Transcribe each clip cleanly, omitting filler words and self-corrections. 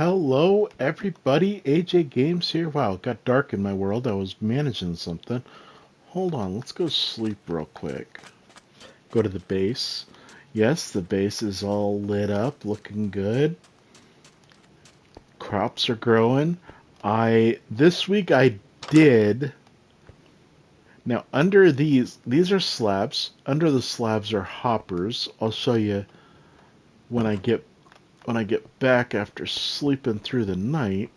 Hello, everybody. AJ Games here. Wow, it got dark in my world. I was managing something. Hold on, let's go sleep real quick. Go to the base. Yes, the base is all lit up, looking good. Crops are growing. This week I did. Now under these are slabs. Under the slabs are hoppers. I'll show you when I get back after sleeping through the night.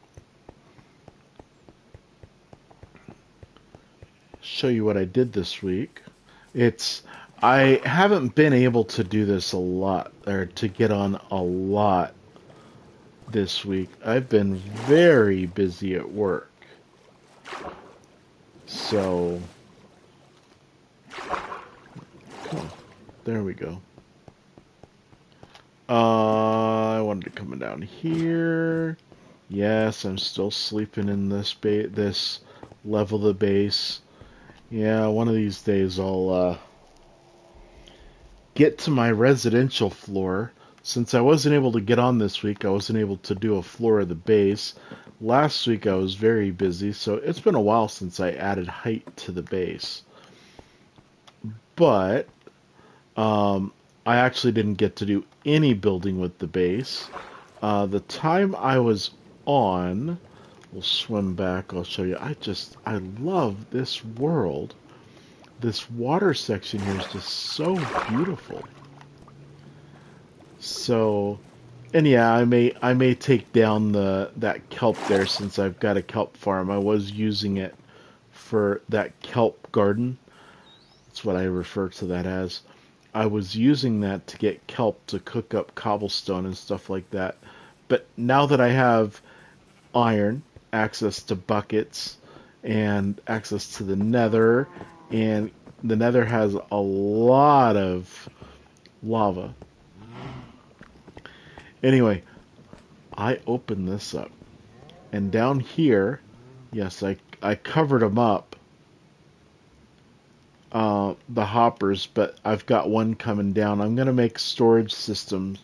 Show you what I did this week. I haven't been able to do this a lot or to get on a lot this week. I've been very busy at work. So there we go. I wanted to come down here. Yes, I'm still sleeping in this level of the base. Yeah, one of these days I'll get to my residential floor. Since I wasn't able to get on this week, I wasn't able to do a floor of the base. Last week I was very busy, so it's been a while since I added height to the base. But I actually didn't get to do any building with the base. The time I was on, we'll swim back, I'll show you. I love this world. This water section here is just so beautiful. So, and yeah, I may take down that kelp there since I've got a kelp farm. I was using it for that kelp garden. That's what I refer to that as. I was using that to get kelp to cook up cobblestone and stuff like that. But now that I have iron, access to buckets, and access to the nether, and the nether has a lot of lava. Anyway, I opened this up. And down here, yes, I covered them up, the hoppers, but I've got one coming down. I'm going to make a storage system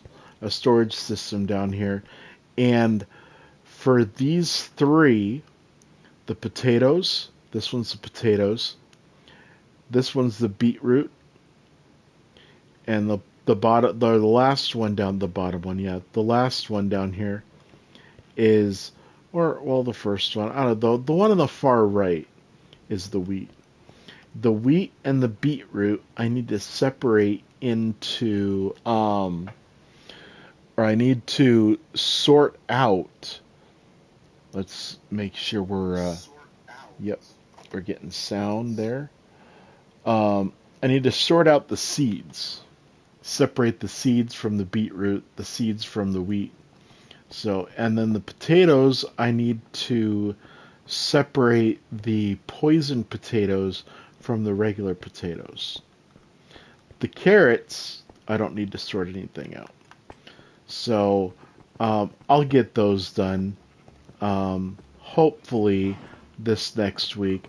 down here. And for these three, the potatoes, this one's the potatoes, this one's the beetroot, and the last one down, the bottom one, yeah, the last one down here is, or well, the first one, I don't know, the one on the far right is the wheat. The wheat and the beetroot I need to separate into, or I need to sort out. Let's make sure yep, we're getting sound there. I need to sort out the seeds. Separate the seeds from the beetroot, the seeds from the wheat. So, and then the potatoes, I need to separate the poison potatoes from the regular potatoes. The carrots, I don't need to sort anything out. So, I'll get those done, hopefully this next week.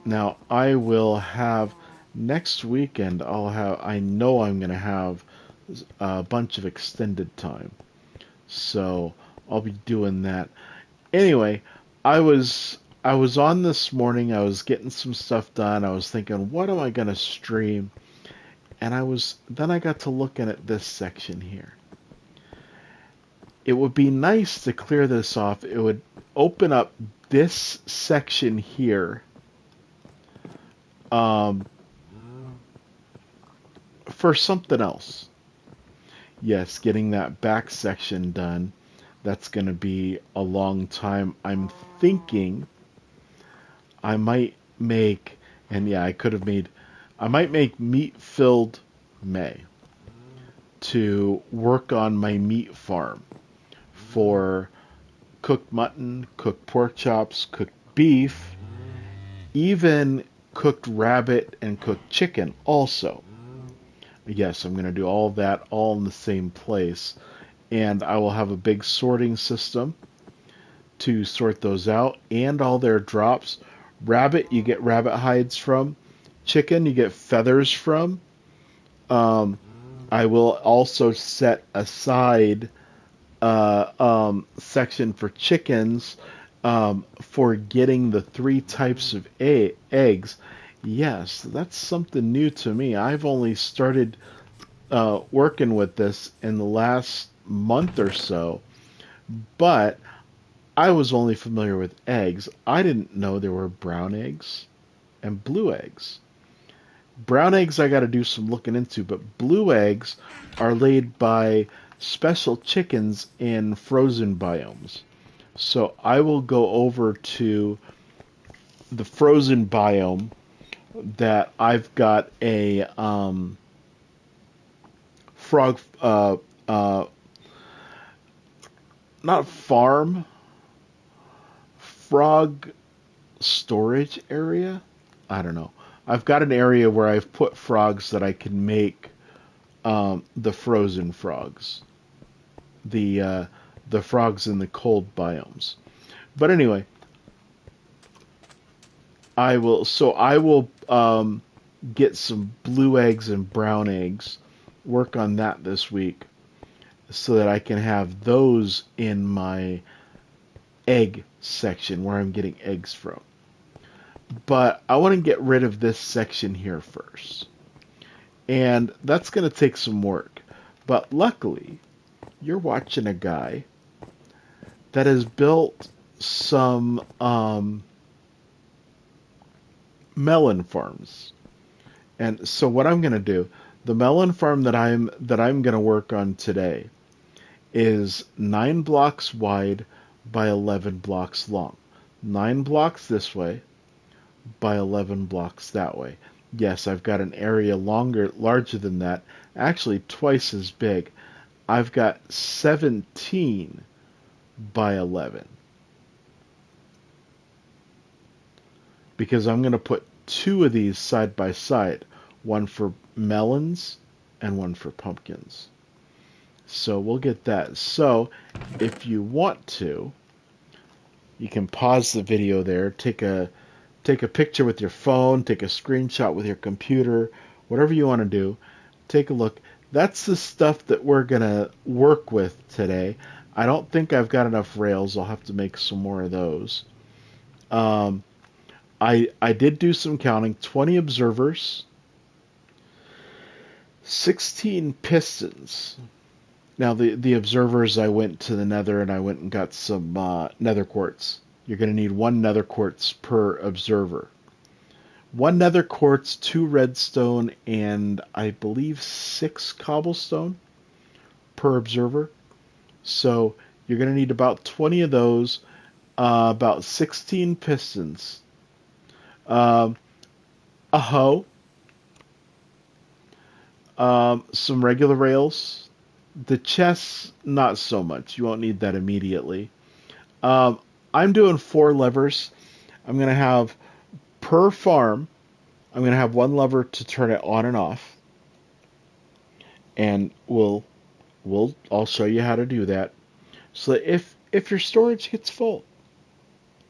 Now, I will have next weekend, I know I'm going to have a bunch of extended time. So I'll be doing that. Anyway, I was on this morning, I was getting some stuff done. I was thinking, what am I going to stream? And then I got to looking at this section here. It would be nice to clear this off. It would open up this section here. For something else. Yes, getting that back section done. That's going to be a long time. I'm thinking I might make, and yeah, I might make meat-filled May to work on my meat farm for cooked mutton, cooked pork chops, cooked beef, even cooked rabbit and cooked chicken also. Yes, I'm going to do all of that all in the same place. And I will have a big sorting system to sort those out and all their drops. Rabbit, you get rabbit hides from. Chicken, you get feathers from. I will also set aside section for chickens for getting the three types of eggs. Yes, that's something new to me. I've only started working with this in the last month or so, but I was only familiar with eggs. I didn't know there were brown eggs and blue eggs. Brown eggs I got to do some looking into, but blue eggs are laid by special chickens in frozen biomes. So I will go over to the frozen biome that I've got a frog, not farm, frog storage area. I don't know. I've got an area where I've put frogs that I can make the frozen frogs, the frogs in the cold biomes. But anyway, I will. So I will get some blue eggs and brown eggs. Work on that this week so that I can have those in my egg section where I'm getting eggs from. But I want to get rid of this section here first. And that's going to take some work. But luckily, you're watching a guy that has built some melon farms. And so what I'm going to do, the melon farm that I'm going to work on today is 9 blocks wide by 11 blocks long. 9 blocks this way by 11 blocks that way. Yes, I've got an area larger than that, actually twice as big. I've got 17 by 11 because I'm going to put 2 of these side by side, one for melons and one for pumpkins. So we'll get that. So if you want to, you can pause the video there, take a picture with your phone, take a screenshot with your computer, whatever you want to do. Take a look. That's the stuff that we're going to work with today. I don't think I've got enough rails. I'll have to make some more of those. I did do some counting. 20 observers, 16 pistons. Now the observers, I went to the nether and I went and got some nether quartz. You're going to need 1 nether quartz per observer. 1 nether quartz, 2 redstone, and I believe 6 cobblestone per observer. So you're going to need about 20 of those, about 16 pistons, a hoe, some regular rails. The chests, not so much. You won't need that immediately. I'm doing 4 levers. I'm going to have per farm, I'm going to have 1 lever to turn it on and off. And I'll show you how to do that. So that if your storage gets full,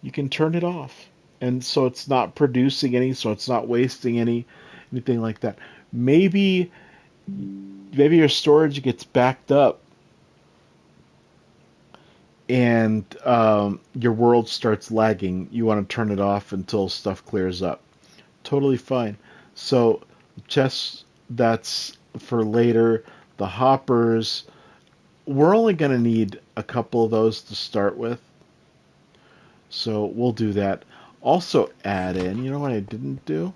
you can turn it off. And so it's not producing any, so it's not wasting anything like that. Maybe your storage gets backed up and your world starts lagging. You want to turn it off until stuff clears up. Totally fine. So chests, that's for later. The hoppers, we're only going to need a couple of those to start with. So we'll do that. Also add in, you know what I didn't do?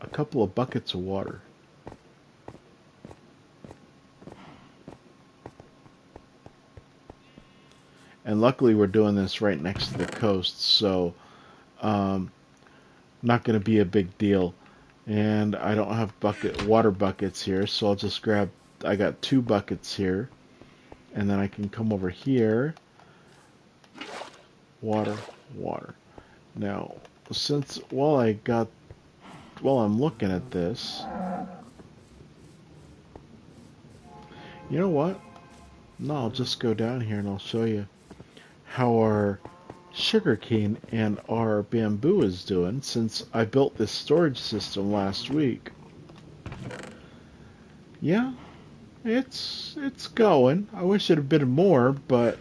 A couple of buckets of water. And luckily we're doing this right next to the coast, so not going to be a big deal. And I don't have water buckets here, so I'll just grab, I got 2 buckets here. And then I can come over here. Water. Now, while I'm looking at this, you know what? No, I'll just go down here and I'll show you how our sugarcane and our bamboo is doing since I built this storage system last week. Yeah, It's going. I wish it had been more, but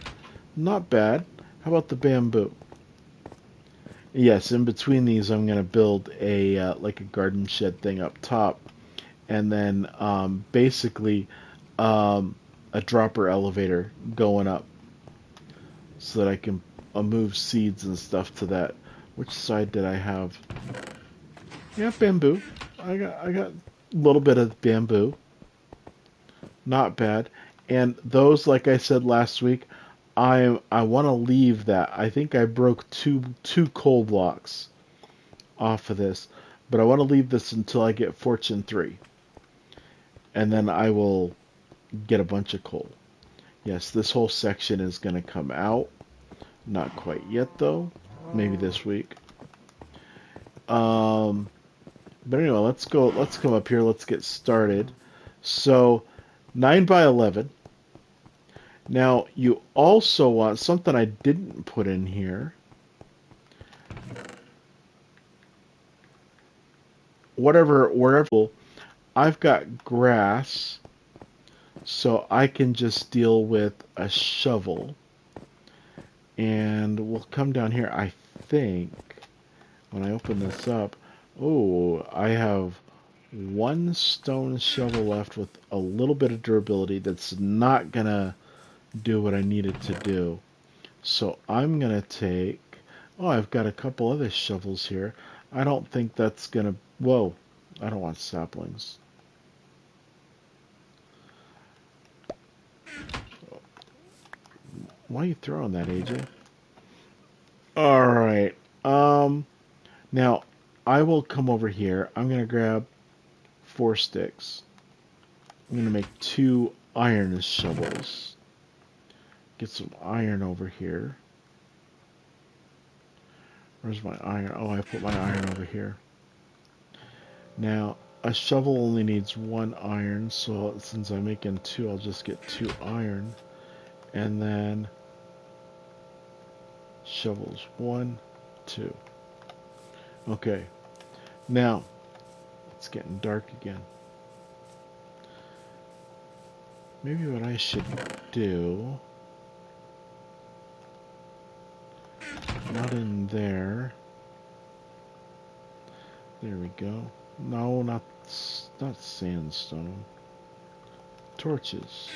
not bad. How about the bamboo? Yes, in between these, I'm gonna build a like a garden shed thing up top, and then basically um, a dropper elevator going up so that I can move seeds and stuff to that. Which side did I have? Yeah, bamboo. I got a little bit of bamboo. Not bad. And those, like I said last week, I want to leave that. I think I broke two coal blocks off of this, but I want to leave this until I get Fortune 3, and then I will get a bunch of coal. Yes, this whole section is going to come out. Not quite yet though. Maybe this week. Um, but anyway, let's go. Let's come up here. Let's get started. So 9 by 11. Now, you also want something I didn't put in here. Wherever, I've got grass, so I can just deal with a shovel. And we'll come down here, I think, when I open this up. Oh, I have one stone shovel left with a little bit of durability that's not gonna do what I need it to do. So I'm gonna take, oh, I've got a couple other shovels here. I don't think that's gonna, whoa, I don't want saplings. Why are you throwing that, AJ? Alright, now I will come over here. I'm gonna grab 4 sticks. I'm gonna make 2 iron shovels. Get some iron over here. Where's my iron? Oh, I put my iron over here. Now, a shovel only needs 1 iron, so since I'm making 2, I'll just get 2 iron. And then shovels 1, 2. Okay. Now, it's getting dark again. Maybe what I should do, not in there. There we go. No, not sandstone. Torches.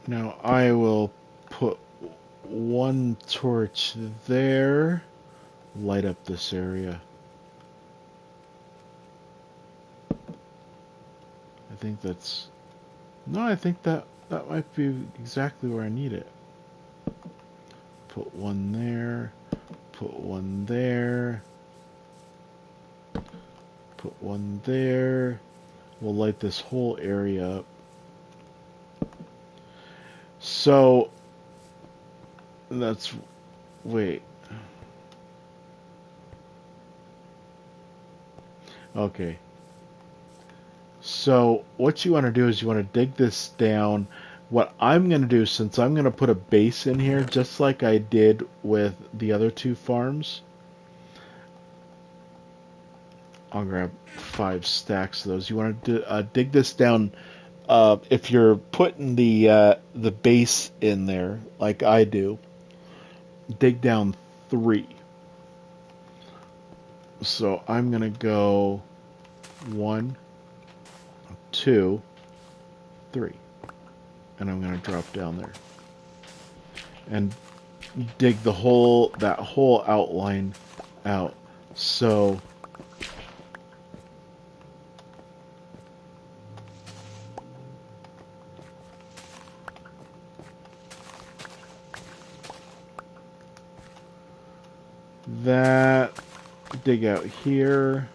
Now I will put 1 torch there, light up this area. I think that's, no, I think that might be exactly where I need it. Put 1 there, put 1 there, put 1 there. We'll light this whole area up. So that's, wait. Okay. So what you want to do is you want to dig this down. What I'm going to do, since I'm going to put a base in here, just like I did with the other 2 farms, I'll grab 5 stacks of those. You want to dig this down. If you're putting the base in there, like I do, dig down 3. So I'm going to go 1, 2, 3. And I'm going to drop down there. And dig that whole outline out. So that, dig out here.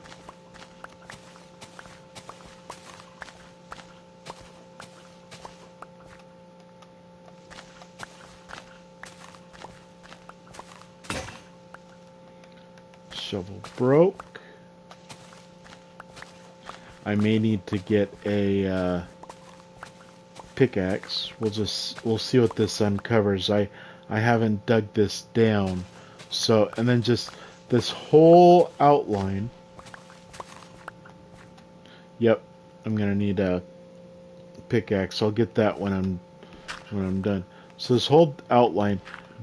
Shovel broke. I may need to get a pickaxe. We'll see what this uncovers. I haven't dug this down. So, and then just this whole outline. Yep, I'm gonna need a pickaxe. I'll get that when I'm done. So this whole outline,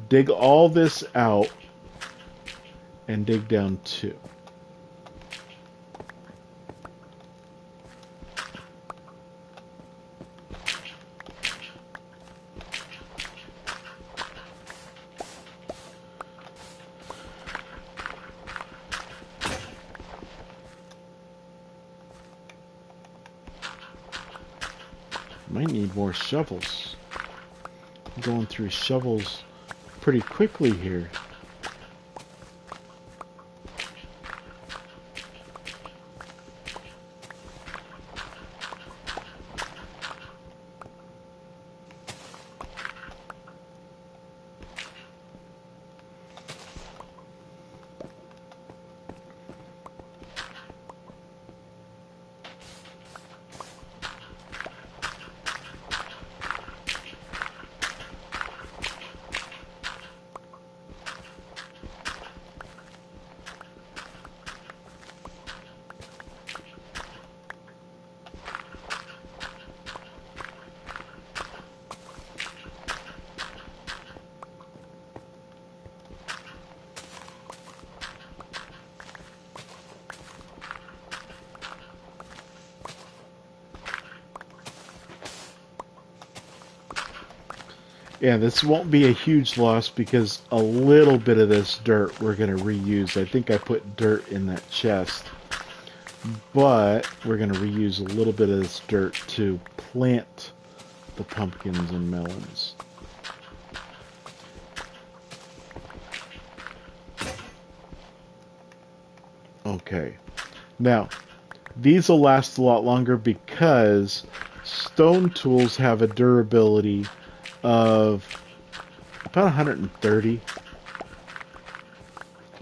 dig all this out and dig down 2. Might need more shovels. I'm going through shovels pretty quickly here. Yeah, this won't be a huge loss because a little bit of this dirt we're going to reuse. I think I put dirt in that chest, but we're going to reuse a little bit of this dirt to plant the pumpkins and melons. Okay, now these will last a lot longer because stone tools have a durability of about 130.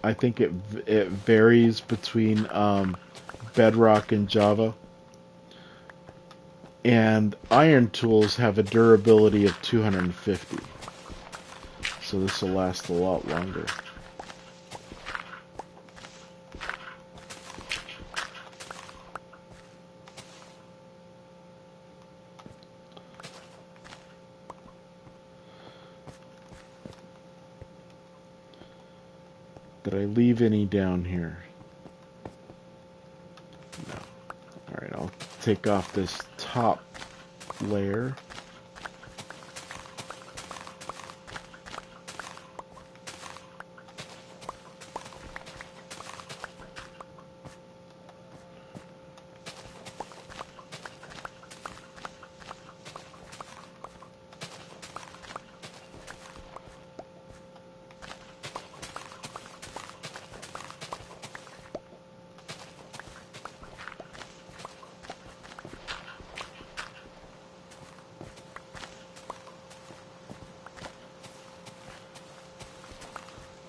I think it varies between Bedrock and Java. And iron tools have a durability of 250. So this will last a lot longer. Did I leave any down here? No. Alright, I'll take off this top layer.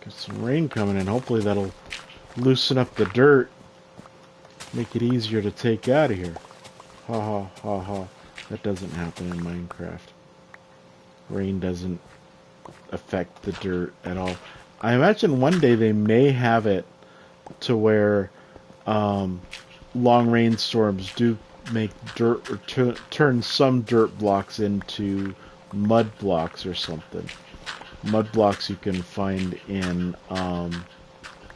Got some rain coming in. Hopefully that'll loosen up the dirt. Make it easier to take out of here. Ha ha ha ha. That doesn't happen in Minecraft. Rain doesn't affect the dirt at all. I imagine one day they may have it to where long rainstorms do make dirt or turn some dirt blocks into mud blocks or something. Mud blocks you can find in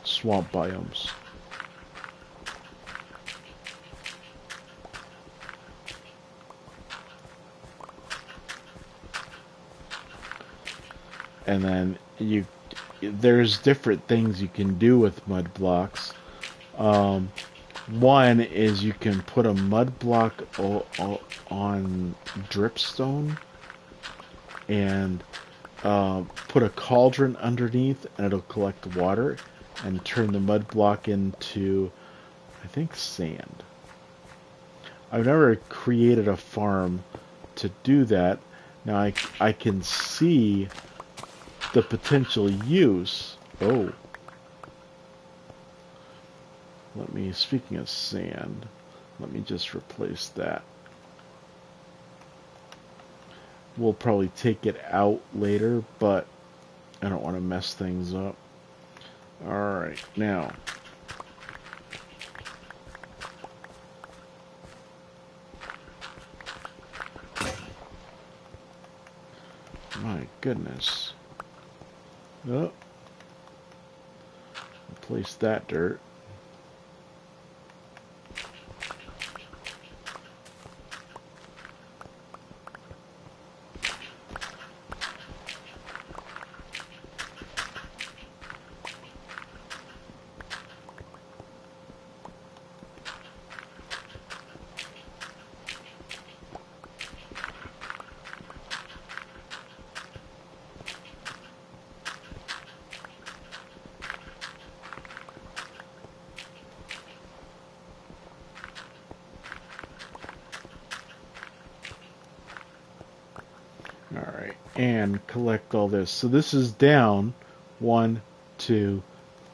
swamp biomes. And then there's different things you can do with mud blocks. One is you can put a mud block on dripstone and put a cauldron underneath, and it'll collect water and turn the mud block into, I think, sand. I've never created a farm to do that. Now I can see the potential use. Oh. Speaking of sand, let me just replace that. We'll probably take it out later, but I don't want to mess things up. Alright, now. My goodness. Oh. Replace that dirt. Alright, and collect all this. So this is down 1, 2,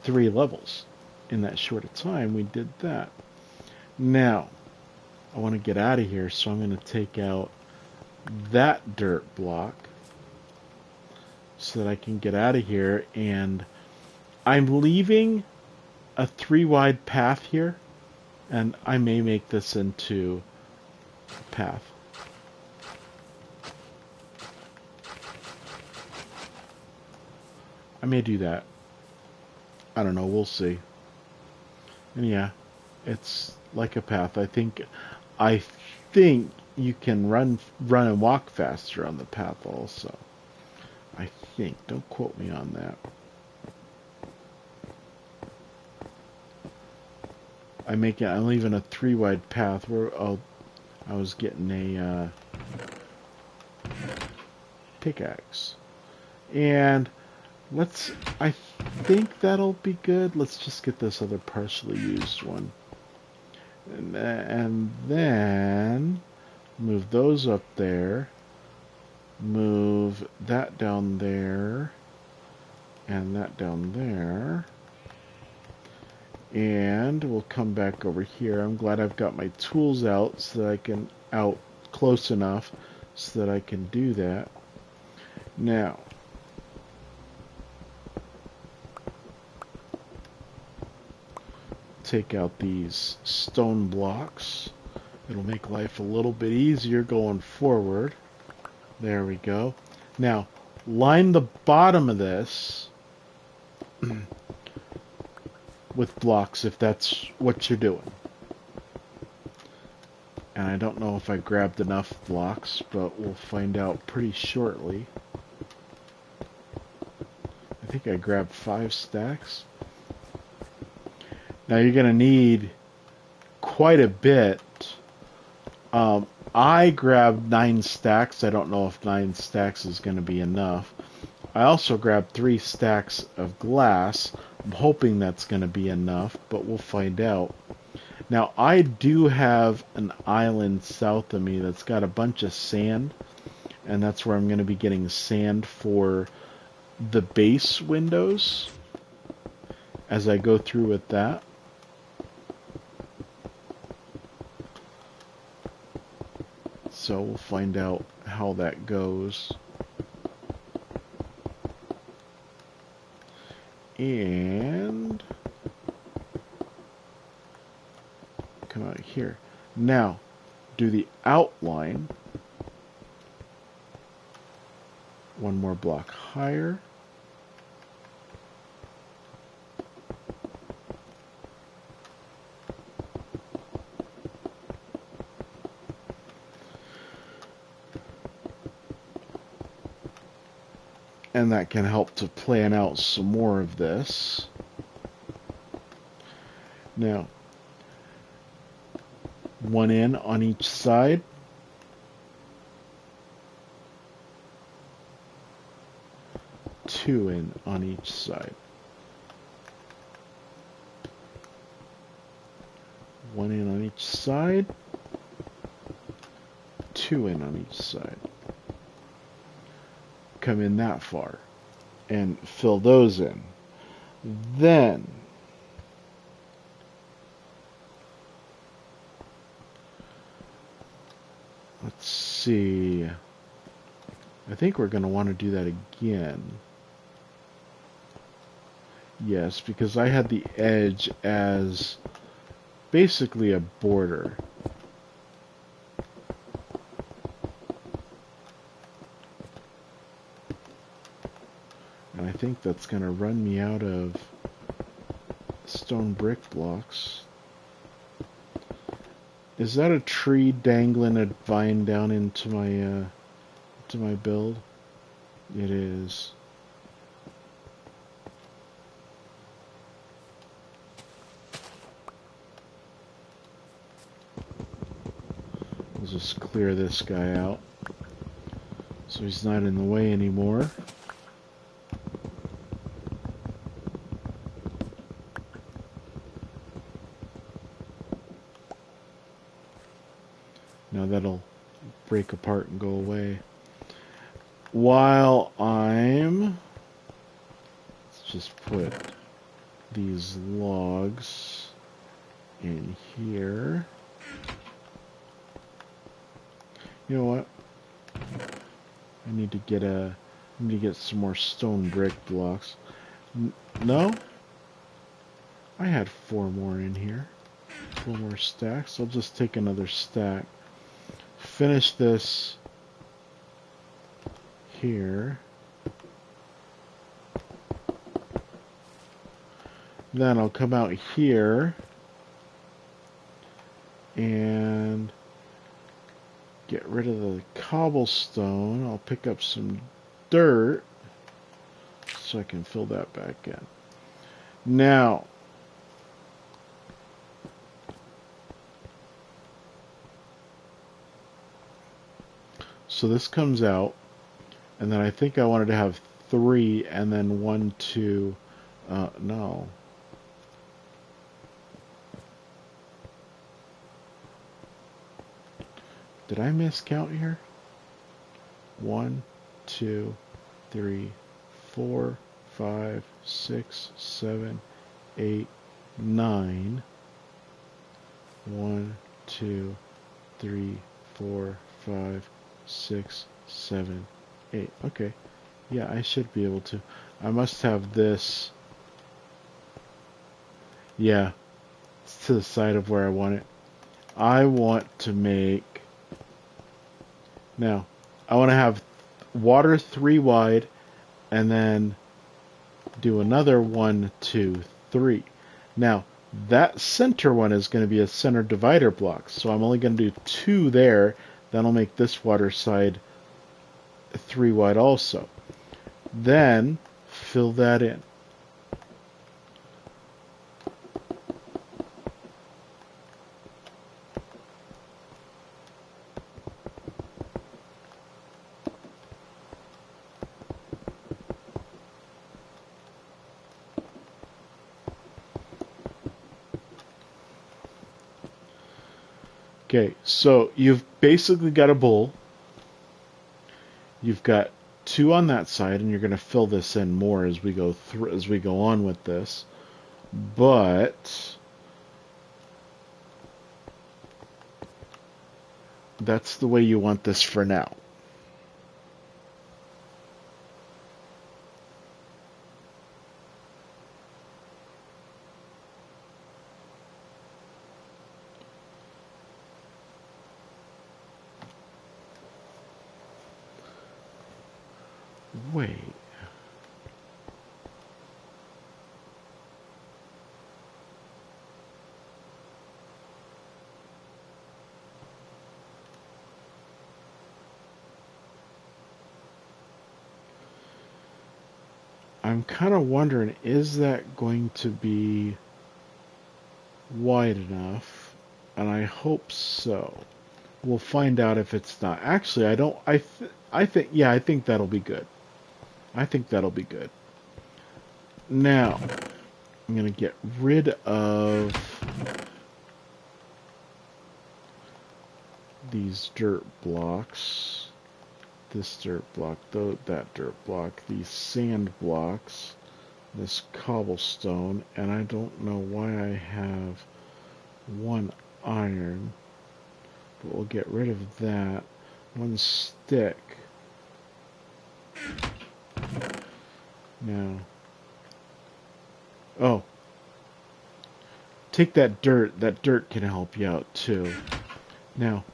3 levels. In that short of time, we did that. Now, I want to get out of here, so I'm going to take out that dirt block so that I can get out of here. And I'm leaving a 3 wide path here, and I may make this into a path. I may do that. I don't know, we'll see. And yeah, it's like a path. I think you can run and walk faster on the path also. I think. Don't quote me on that. I'm leaving a 3 wide path where I was getting a pickaxe. And I think that'll be good. Let's just get this other partially used one. And then move those up there. Move that down there. And that down there. And we'll come back over here. I'm glad I've got my tools out so that I can out close enough so that I can do that. Now, take out these stone blocks. It'll make life a little bit easier going forward. There we go. Now, line the bottom of this with blocks if that's what you're doing. And I don't know if I grabbed enough blocks, but we'll find out pretty shortly. I think I grabbed 5 stacks. Now you're going to need quite a bit. I grabbed 9 stacks. I don't know if 9 stacks is going to be enough. I also grabbed 3 stacks of glass. I'm hoping that's going to be enough, but we'll find out. Now, I do have an island south of me that's got a bunch of sand, and that's where I'm going to be getting sand for the base windows as I go through with that. So we'll find out how that goes. And come out here. Now, do the outline. 1 more block higher. And that can help to plan out some more of this. Now, 1 in on each side. Two in on each side. 1 in on each side. 2 in on each side. Come in that far and fill those in. Then let's see. I think we're going to want to do that again. Yes, because I had the edge as basically a border. And I think that's going to run me out of stone brick blocks. Is that a tree dangling a vine down into my build? It is. I'll just clear this guy out so he's not in the way anymore. Now that'll break apart and go away. While let's just put these logs in here. You know what? I need to get some more stone brick blocks. No? I had 4 more in here. 4 more stacks. I'll just take another stack. Finish this here. Then I'll come out here and get rid of the cobblestone. I'll pick up some dirt so I can fill that back in. Now, so this comes out, and then I think I wanted to have 3 and then 1, 2, no. Did I miscount here? 1, 2, 3, 4, 5, 6, 7, 8, 9. 1, 2, 3, 4, 5, 6, 7, 8. Okay. Yeah, I should be able to. I must have this. Yeah. It's to the side of where I want it. I want to make... Now, I want to have water 3 wide and then do another 1, 2, 3. Now, that center one is going to be a center divider block. So I'm only going to do 2 there. That'll make this water side 3 wide also. Then fill that in. Okay, so you've basically got a bowl. You've got 2 on that side, and you're going to fill this in more as we go through, as we go on with this. But that's the way you want this for now. Wait. I'm kind of wondering, is that going to be wide enough? And I hope so. We'll find out if it's not. Actually, I don't. I think. Yeah, I think that'll be good. I think that'll be good. Now, I'm going to get rid of these dirt blocks. This dirt block, that dirt block, these sand blocks, this cobblestone, and I don't know why I have 1 iron, but we'll get rid of that. 1 stick. Now, oh, take that dirt. That dirt can help you out too. Now,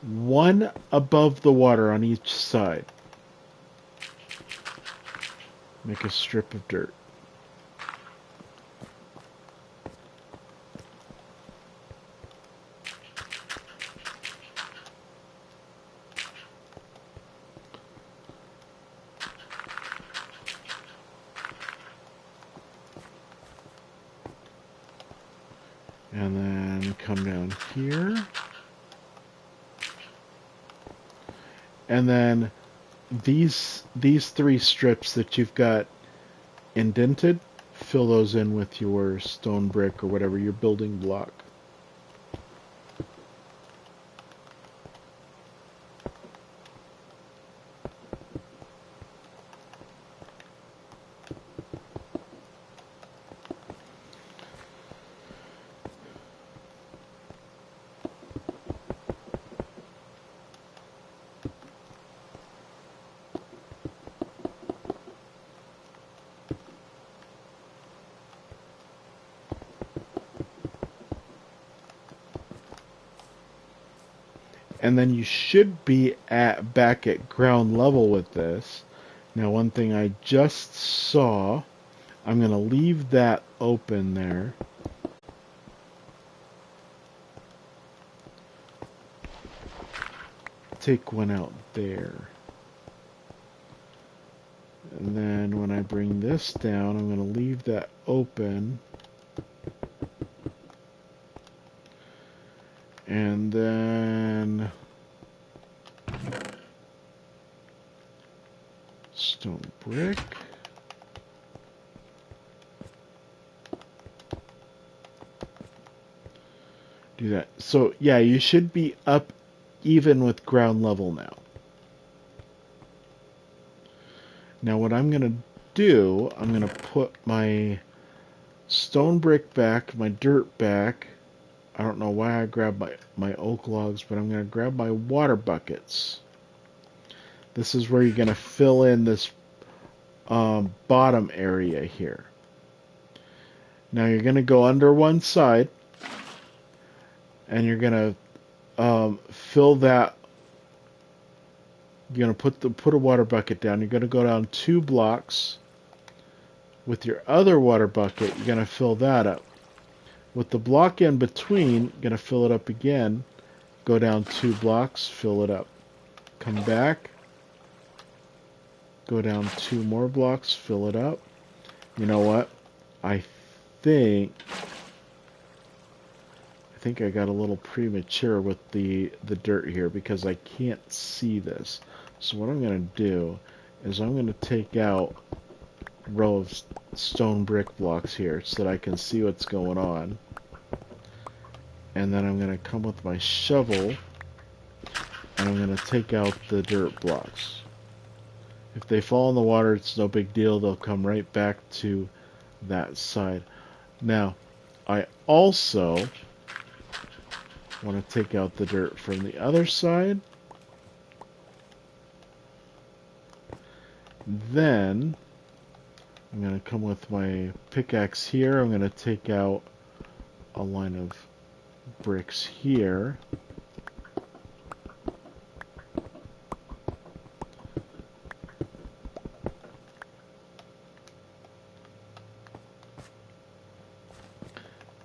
one above the water on each side. Make a strip of dirt. And then come down here. And then these three strips that you've got indented, fill those in with your stone brick or whatever your building block. And then you should be back at ground level with this. Now, one thing I just saw, I'm going to leave that open there. Take one out there. And then when I bring this down, I'm going to leave that open. And then stone brick. Do that. So yeah, you should be up even with ground level now. Now what I'm going to do, I'm going to put my stone brick back, my dirt back. I don't know why I grabbed my oak logs, but I'm going to grab my water buckets. This is where you're going to fill in this bottom area here. Now you're going to go under one side, and you're going to fill that. You're going to put a water bucket down. You're going to go down 2 blocks. With your other water bucket, you're going to fill that up. With the block in between, you're going to fill it up again. Go down 2 blocks, fill it up. Come back. Go down 2 more blocks, fill it up. You know what? I think I got a little premature with the dirt here because I can't see this. So what I'm going to do is I'm going to take out a row of stone brick blocks here so that I can see what's going on. And then I'm going to come with my shovel and I'm going to take out the dirt blocks. If they fall in the water, it's no big deal. They'll come right back to that side. Now, I also want to take out the dirt from the other side. Then, I'm going to come with my pickaxe here. I'm going to take out a line of bricks here.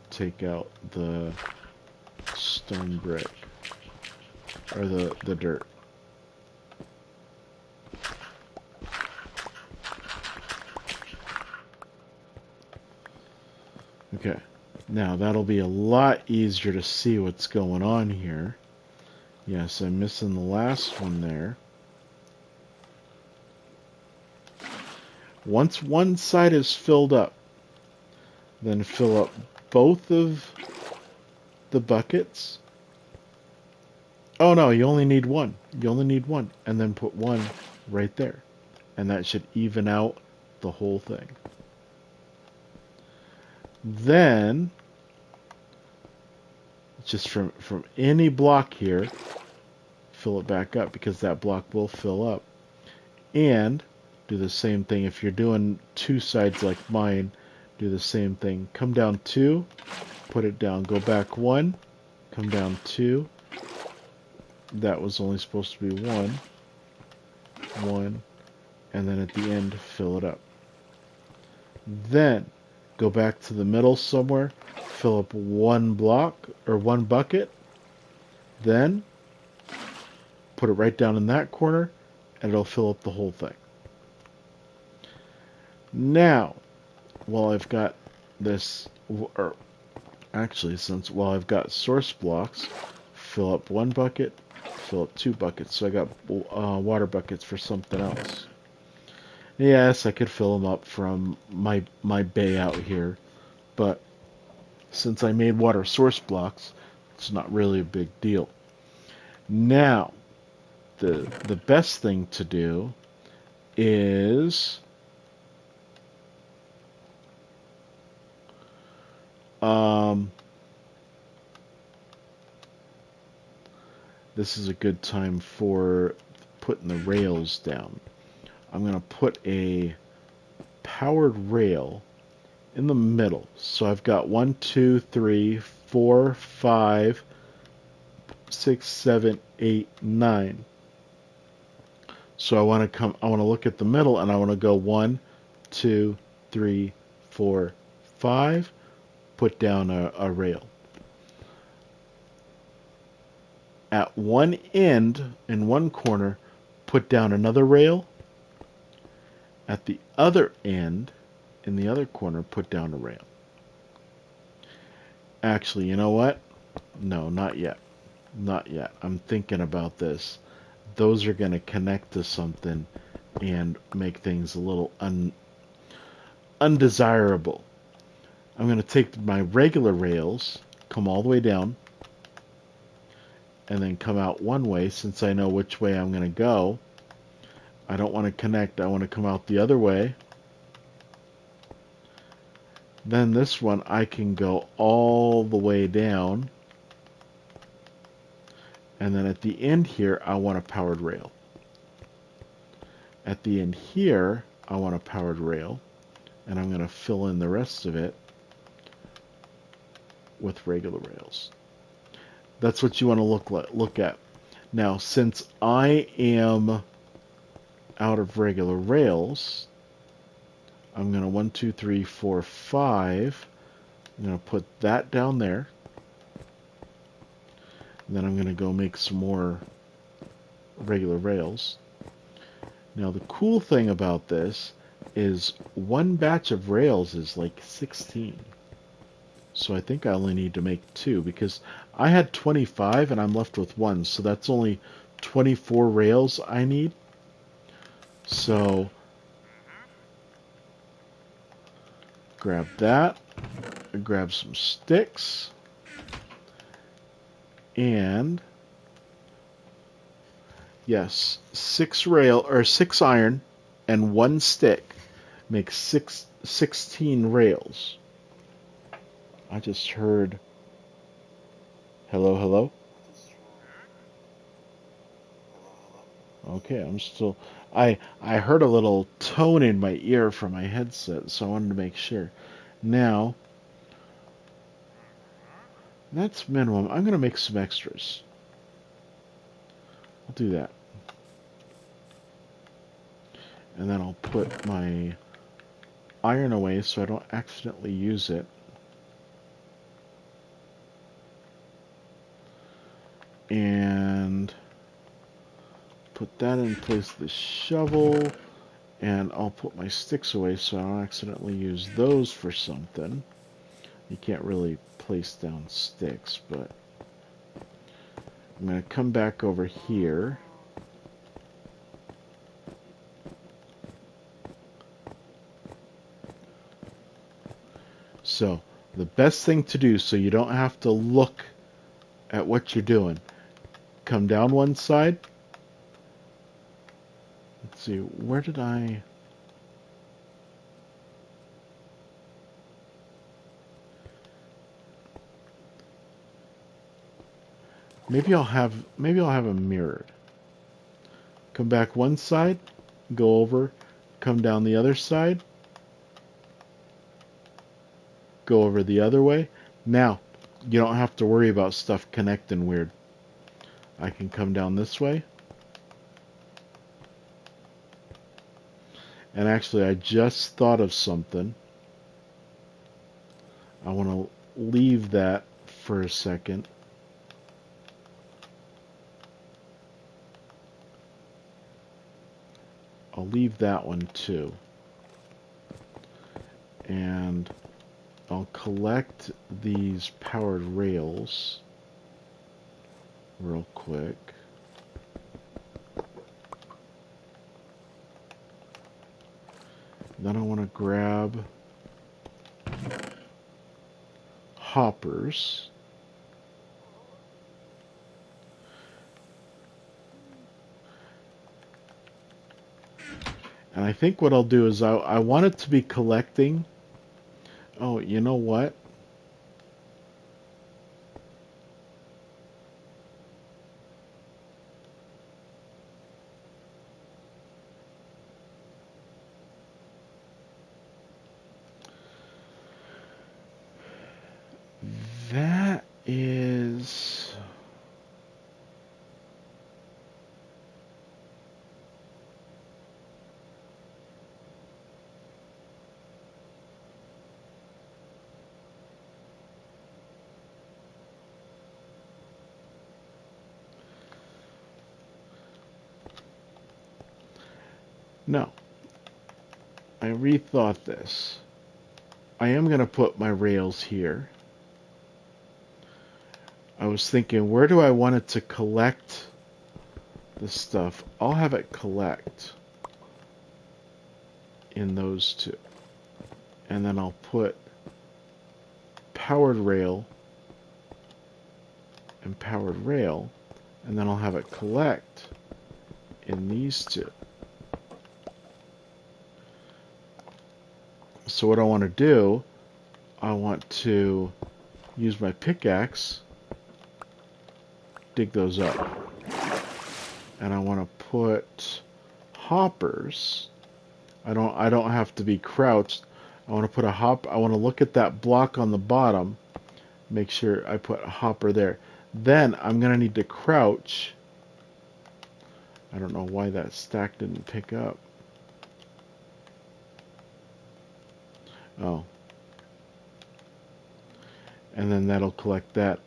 Take out the stone brick, or the dirt. Okay, now that'll be a lot easier to see what's going on here. Yes, I'm missing the last one there. Once one side is filled up, then fill up both of the buckets. Oh no, you only need one. You only need one. And then put one right there. And that should even out the whole thing. Then, just from any block here, fill it back up because that block will fill up. And do the same thing. If you're doing two sides like mine, do the same thing. Come down 2, put it down. Go back 1, come down 2. That was only supposed to be 1. 1. And then at the end, fill it up. Then, go back to the middle somewhere, fill up 1 block, or 1 bucket. Then, put it right down in that corner, and it'll fill up the whole thing. Now, while I've got this, or actually, while I've got source blocks, fill up 1 bucket, fill up 2 buckets. So I got water buckets for something else. Yes, I could fill them up from my bay out here, but since I made water source blocks, it's not really a big deal. Now, the best thing to do is this is a good time for putting the rails down. I'm going to put a powered rail in the middle. So I've got 1, 2, 3, 4, 5, 6, 7, 8, 9. So I want to look at the middle, and I want to go 1, 2, 3, 4, 5, put down a rail. At one end, in one corner, put down another rail. At the other end, in the other corner, put down a rail. Actually, you know what? No, not yet. Not yet. I'm thinking about this. Those are going to connect to something and make things a little undesirable. I'm going to take my regular rails, come all the way down, and then come out one way since I know which way I'm going to go. I don't want to connect. I want to come out the other way. Then this one, I can go all the way down. And then at the end here, I want a powered rail. At the end here, I want a powered rail. And I'm going to fill in the rest of it with regular rails. That's what you want to look at. Now, since I am out of regular rails, I'm going to 1, 2, 3, 4, 5. I'm going to put that down there. And then I'm going to go make some more regular rails. Now, the cool thing about this is one batch of rails is like 16. So I think I only need to make 2 because I had 25 and I'm left with 1. So that's only 24 rails I need. So grab that, grab some sticks, and yes, 6 iron and 1 stick makes 16 rails. I just heard hello, hello. Okay, I'm still. I heard a little tone in my ear from my headset, so I wanted to make sure. Now, that's minimum. I'm going to make some extras. I'll do that. And then I'll put my iron away so I don't accidentally use it. And put that in place of the shovel. And I'll put my sticks away so I don't accidentally use those for something. You can't really place down sticks, but I'm going to come back over here. So, the best thing to do so you don't have to look at what you're doing, come down one side. Let's see, where did I... Maybe I'll have them mirrored. Come back one side, go over, come down the other side, go over the other way. Now, you don't have to worry about stuff connecting weird. I can come down this way. And actually, I just thought of something. I want to leave that for a second. I'll leave that one too. And I'll collect these powered rails real quick. Then I want to grab hoppers. And I think what I'll do is I want it to be collecting. Oh, you know what? That is... No. I rethought this. I am going to put my rails here. I was thinking, where do I want it to collect the stuff? I'll have it collect in those two. And then I'll put powered rail and powered rail, and then I'll have it collect in these two. So what I want to do, I want to use my pickaxe, dig those up. And I want to put hoppers. I don't have to be crouched. I want to put a hop. I want to look at that block on the bottom, make sure I put a hopper there. Then I'm going to need to crouch. I don't know why that stack didn't pick up. Oh. And then that'll collect that.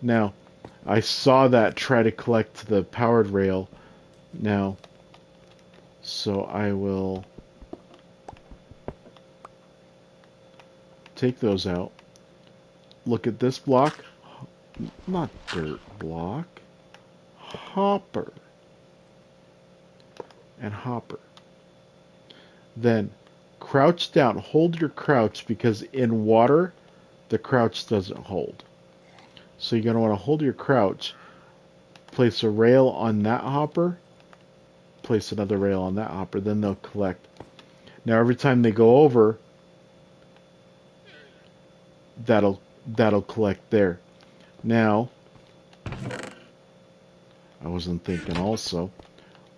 Now, I saw that try to collect the powered rail. Now, so I will take those out. Look at this block. Not dirt block. Hopper. And hopper. Then crouch down. Hold your crouch, because in water, the crouch doesn't hold. So you're going to want to hold your crouch. Place a rail on that hopper. Place another rail on that hopper. Then they'll collect. Now every time they go over, that'll collect there. Now, I wasn't thinking also.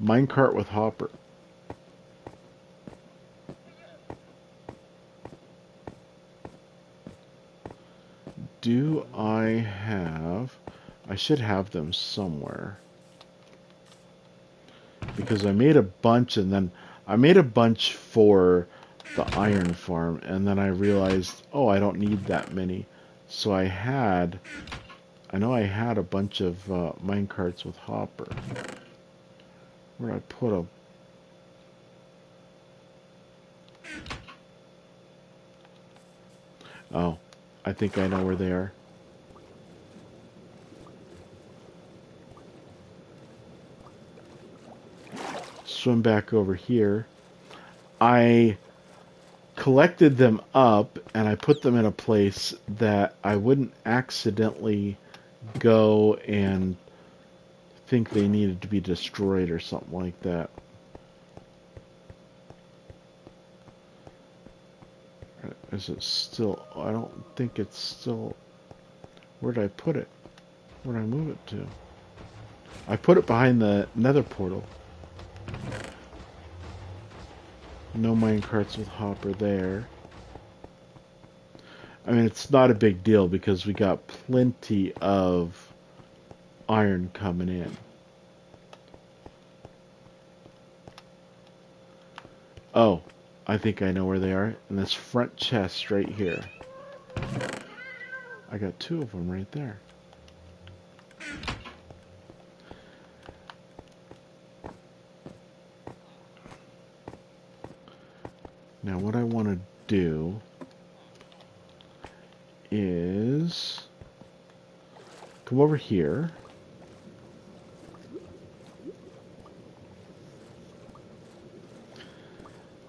Minecart with hopper. Do I have... I should have them somewhere. Because I made a bunch, and then I made a bunch for the iron farm, and then I realized, oh, I don't need that many. So I know I had a bunch of minecarts with hopper. Where did I put them? Oh, I think I know where they are. Swim back over here. I collected them up and I put them in a place that I wouldn't accidentally go and think they needed to be destroyed or something like that. Is it still... I don't think it's still... Where did I put it? Where did I move it to? I put it behind the nether portal. No mine carts with hopper there. I mean, it's not a big deal because we got plenty of iron coming in. Oh, I think I know where they are. In this front chest right here. I got two of them right there. Now what I want to do is come over here.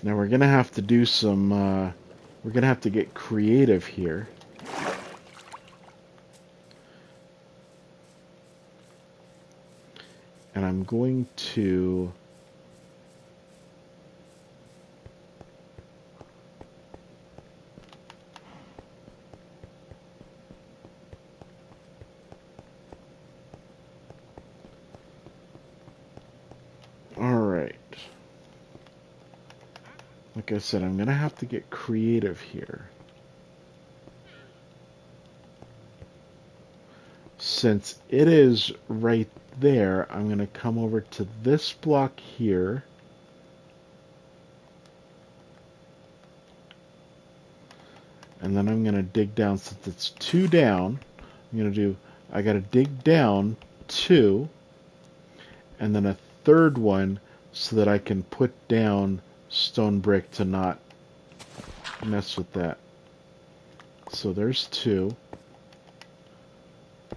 Now we're going to have to do some, we're going to have to get creative here. And I'm going to alright. Like I said, I'm going to have to get creative here. Since it is right there, I'm going to come over to this block here. And then I'm going to dig down. Since it's 2 down, I got to dig down 2. And then a third one so that I can put down stone brick to not mess with that. So there's 2.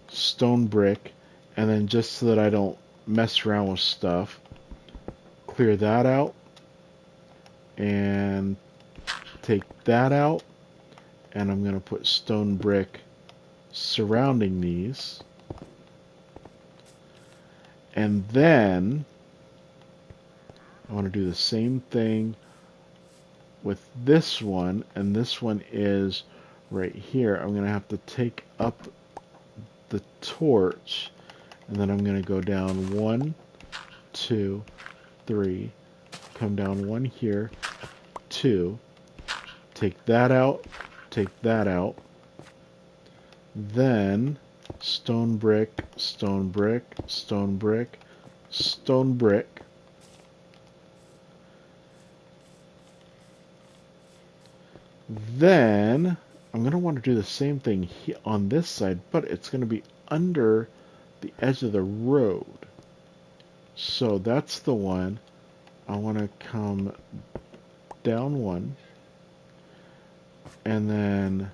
Stone brick. And then just so that I don't mess around with stuff, clear that out. And take that out. And I'm going to put stone brick surrounding these. And then I want to do the same thing with this one, and this one is right here. I'm going to have to take up the torch, and then I'm going to go down 1, 2, 3, come down 1 here, 2, take that out, take that out, then stone brick, stone brick, stone brick, stone brick. Then I'm going to want to do the same thing on this side, but it's going to be under the edge of the road. So that's the one. I want to come down 1, and then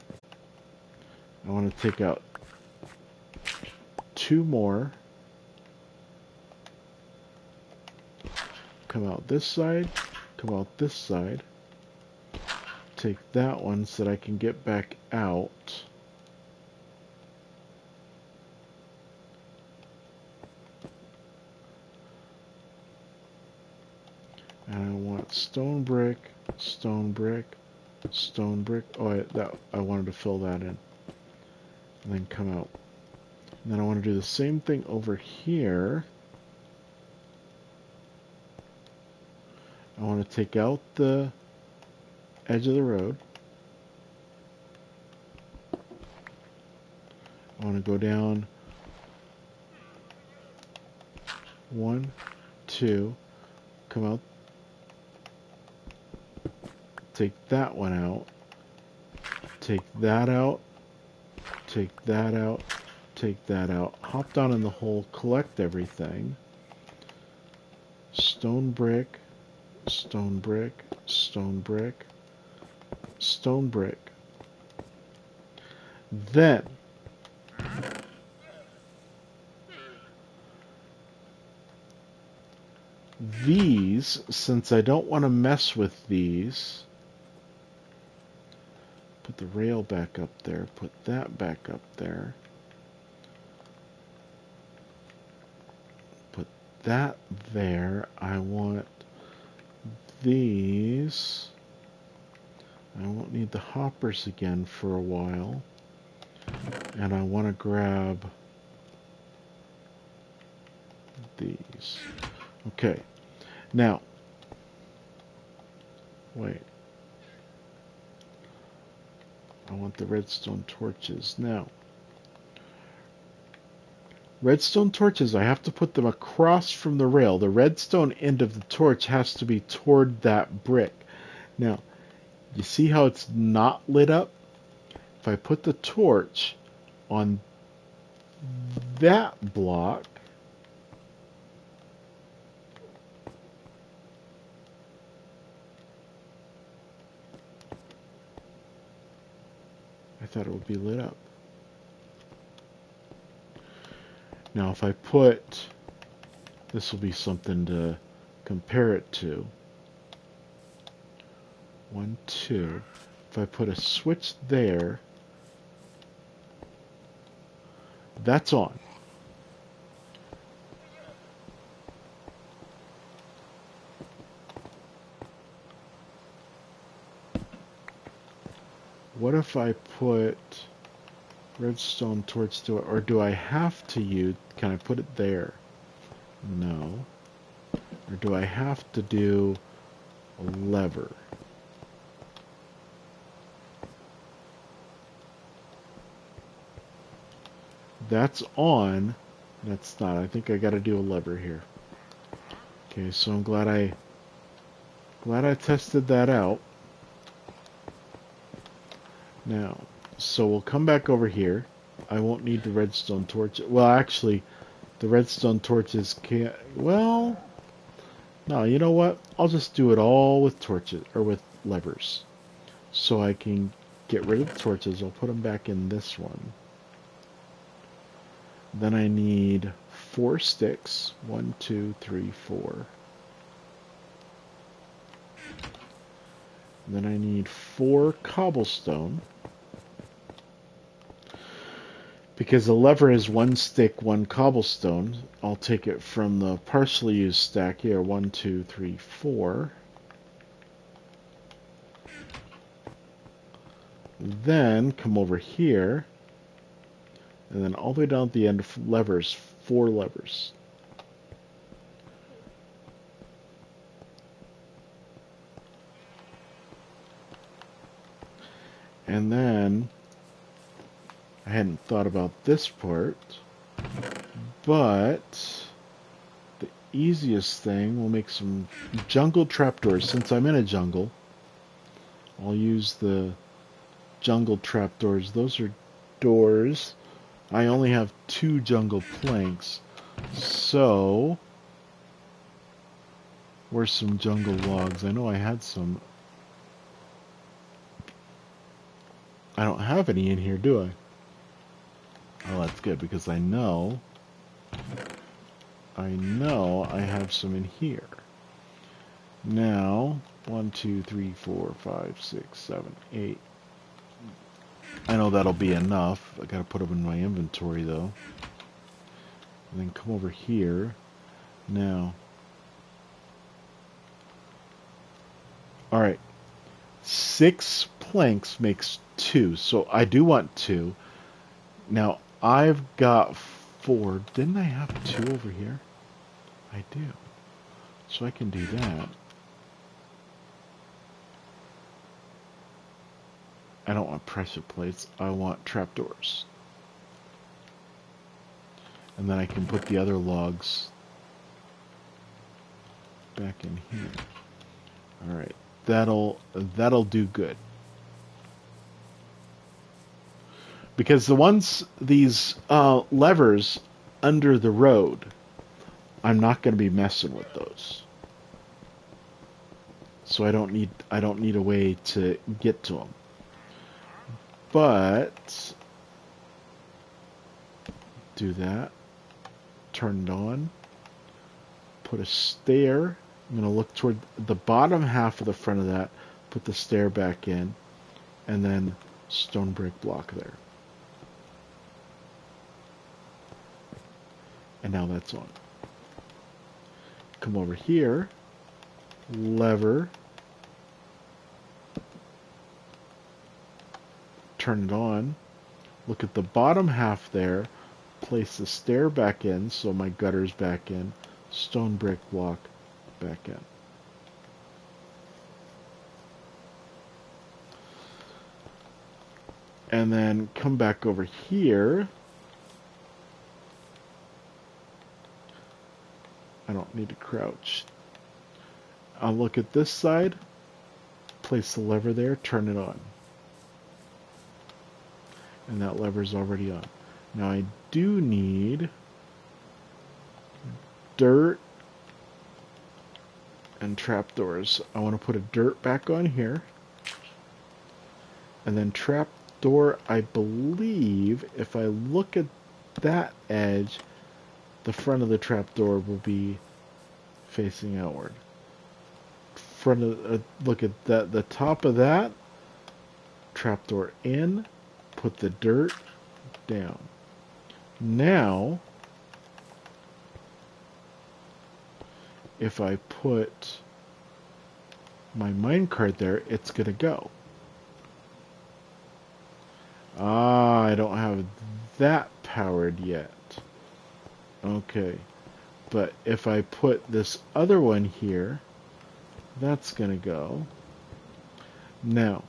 I want to take out 2 more. Come out this side, come out this side. Take that one so that I can get back out. And I want stone brick, stone brick, stone brick. Oh, I wanted to fill that in. And then come out. And then I want to do the same thing over here. I want to take out the edge of the road. I want to go down 1, 2, come out, take that one out, take that out, take that out, take that out, hop down in the hole, collect everything, stone brick, stone brick, stone brick, stone brick. Then these, since I don't want to mess with these, put the rail back up there, put that back up there, put that there. I want these. I won't need the hoppers again for a while. And I want to grab these. Okay. Now, Wait. I want the redstone torches. Now, redstone torches, I have to put them across from the rail. The redstone end of the torch has to be toward that brick. Now, you see how it's not lit up? If I put the torch on that block, I thought it would be lit up. Now if I put, this will be something to compare it to. 1, 2. If I put a switch there, that's on. What if I put redstone torch to it, or do I have to use, can I put it there? No. Or do I have to do a lever? That's on. That's not. I think I got to do a lever here. Okay, so I'm glad I tested that out. Now, so we'll come back over here. I won't need the redstone torch. Well, actually, the redstone torches can't. Well, no. You know what? I'll just do it all with torches or with levers, so I can get rid of the torches. I'll put them back in this one. Then I need 4 sticks. 1, 2, 3, 4. Then I need 4 cobblestone. Because the lever is 1 stick, 1 cobblestone. I'll take it from the partially used stack here. 1, 2, 3, 4. Then come over here. And then all the way down at the end of levers, 4 levers. And then, I hadn't thought about this part, but the easiest thing, we'll make some jungle trapdoors. Since I'm in a jungle, I'll use the jungle trapdoors. Those are doors. I only have 2 jungle planks, so where's some jungle logs? I know I had some. I don't have any in here, do I? Oh, that's good, because I know I have some in here. Now, 1, 2, 3, 4, 5, 6, 7, 8. I know that'll be enough. I gotta put them in my inventory, though. And then come over here. Now. Alright. 6 planks makes 2. So I do want 2. Now, I've got 4. Didn't I have 2 over here? I do. So I can do that. I don't want pressure plates. I want trapdoors. And then I can put the other logs back in here. Alright. That'll do good. Because these levers under the road, I'm not going to be messing with those. So I don't need a way to get to them. But do that. Turn it on. Put a stair. I'm going to look toward the bottom half of the front of that. Put the stair back in. And then stone brick block there. And now that's on. Come over here. Lever. Turn it on. Look at the bottom half there. Place the stair back in, so my gutter's back in. Stone brick block back in. and then come back over here. I don't need to crouch. I'll look at this side, place the lever there, turn it on. And that lever's already on. Now I do need dirt and trapdoors. I want to put a dirt back on here. And then trapdoor, I believe, if I look at that edge, the front of the trapdoor will be facing outward. Front of, look at that, the top of that, trapdoor in, put the dirt down. Now, if I put my minecart there, it's going to go. Ah, I don't have that powered yet. Okay. But if I put this other one here, that's going to go. Now,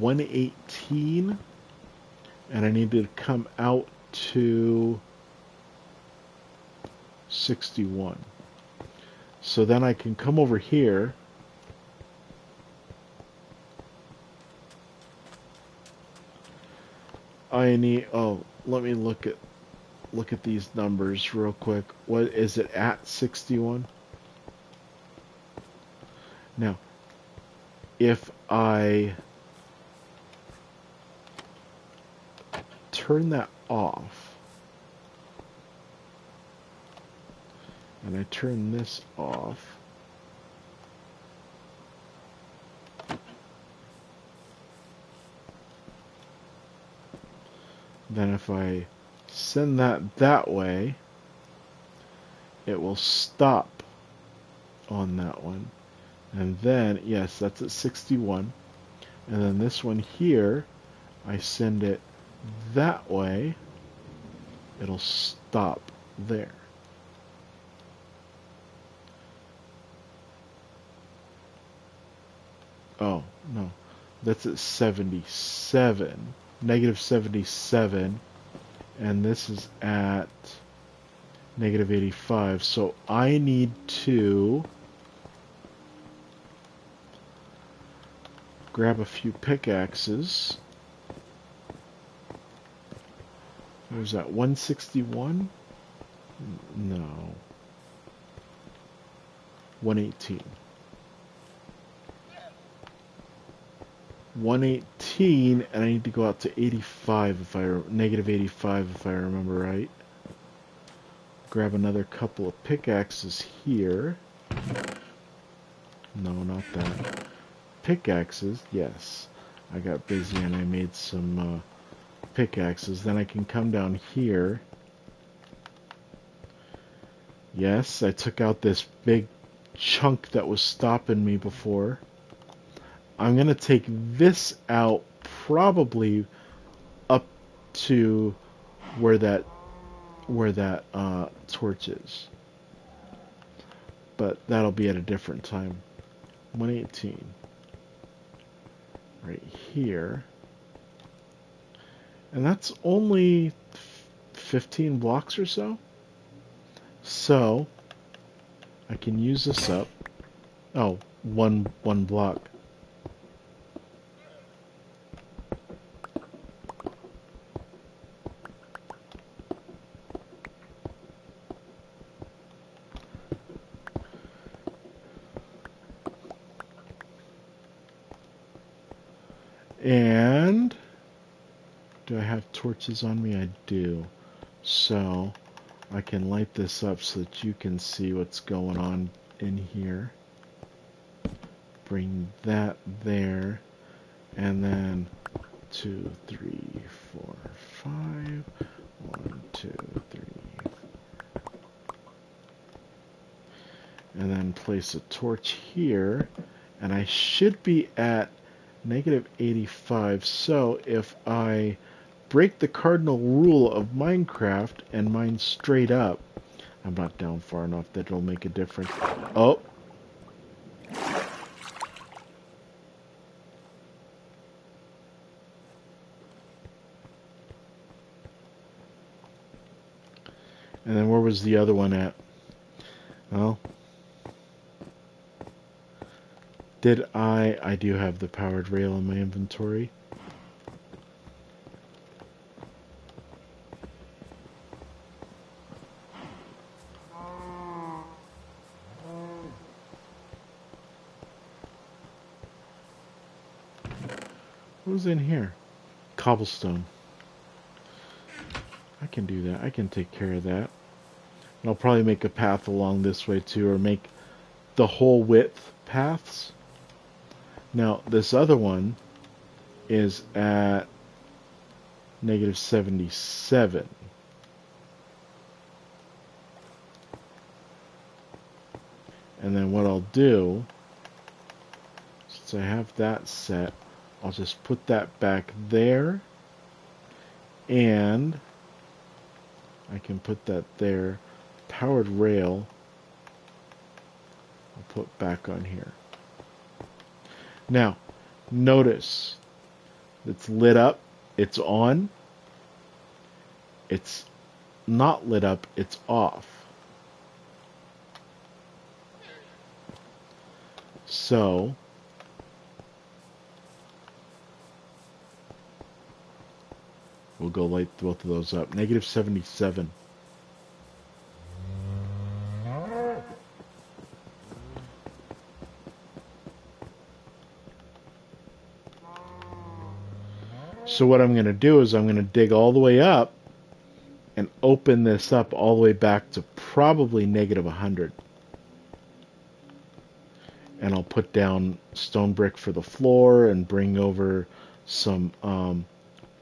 $118, and I need to come out to 61. So then I can come over here I need, oh, let me look at these numbers real quick. What is it at 61? Now, if I turn that off and I turn this off, then if I send that way, it will stop on that one. And then, yes, that's at 61. And then this one here, I send it that way, it'll stop there. Oh, no. That's at 77. Negative 77. And this is at negative 85. So I need to grab a few pickaxes. There's that 161? No. 118. 118, and I need to go out to 85 if negative 85 if I remember right. Grab another couple of pickaxes here. No, not that. Pickaxes, yes. I got busy and I made some pickaxes. Then I can come down here. Yes, I took out this big chunk that was stopping me before. I'm going to take this out probably up to where that torch is. But that'll be at a different time. 118. Right here. And that's only 15 blocks or so. So I can use this up. Oh, one block. And do I have torches on me? I do. So I can light this up so that you can see what's going on in here. Bring that there. And then 2, 3, 4, 5. 1, 2, 3. And then place a torch here. And I should be at negative 85. So if I break the cardinal rule of Minecraft and mine straight up, I'm not down far enough that it'll make a difference. Oh! And then where was the other one at? Well, did I do have the powered rail in my inventory. What was in here? Cobblestone. I can do that. I can take care of that. And I'll probably make a path along this way too, or make the whole width paths. Now, this other one is at negative 77. And then what I'll do, since I have that set, I'll just put that back there, and I can put that there. Powered rail, I'll put back on here. Now, notice it's lit up, it's on. It's not lit up, it's off. So, we'll go light both of those up. Negative 77. So what I'm going to do is I'm going to dig all the way up and open this up all the way back to probably negative 100. And I'll put down stone brick for the floor and bring over some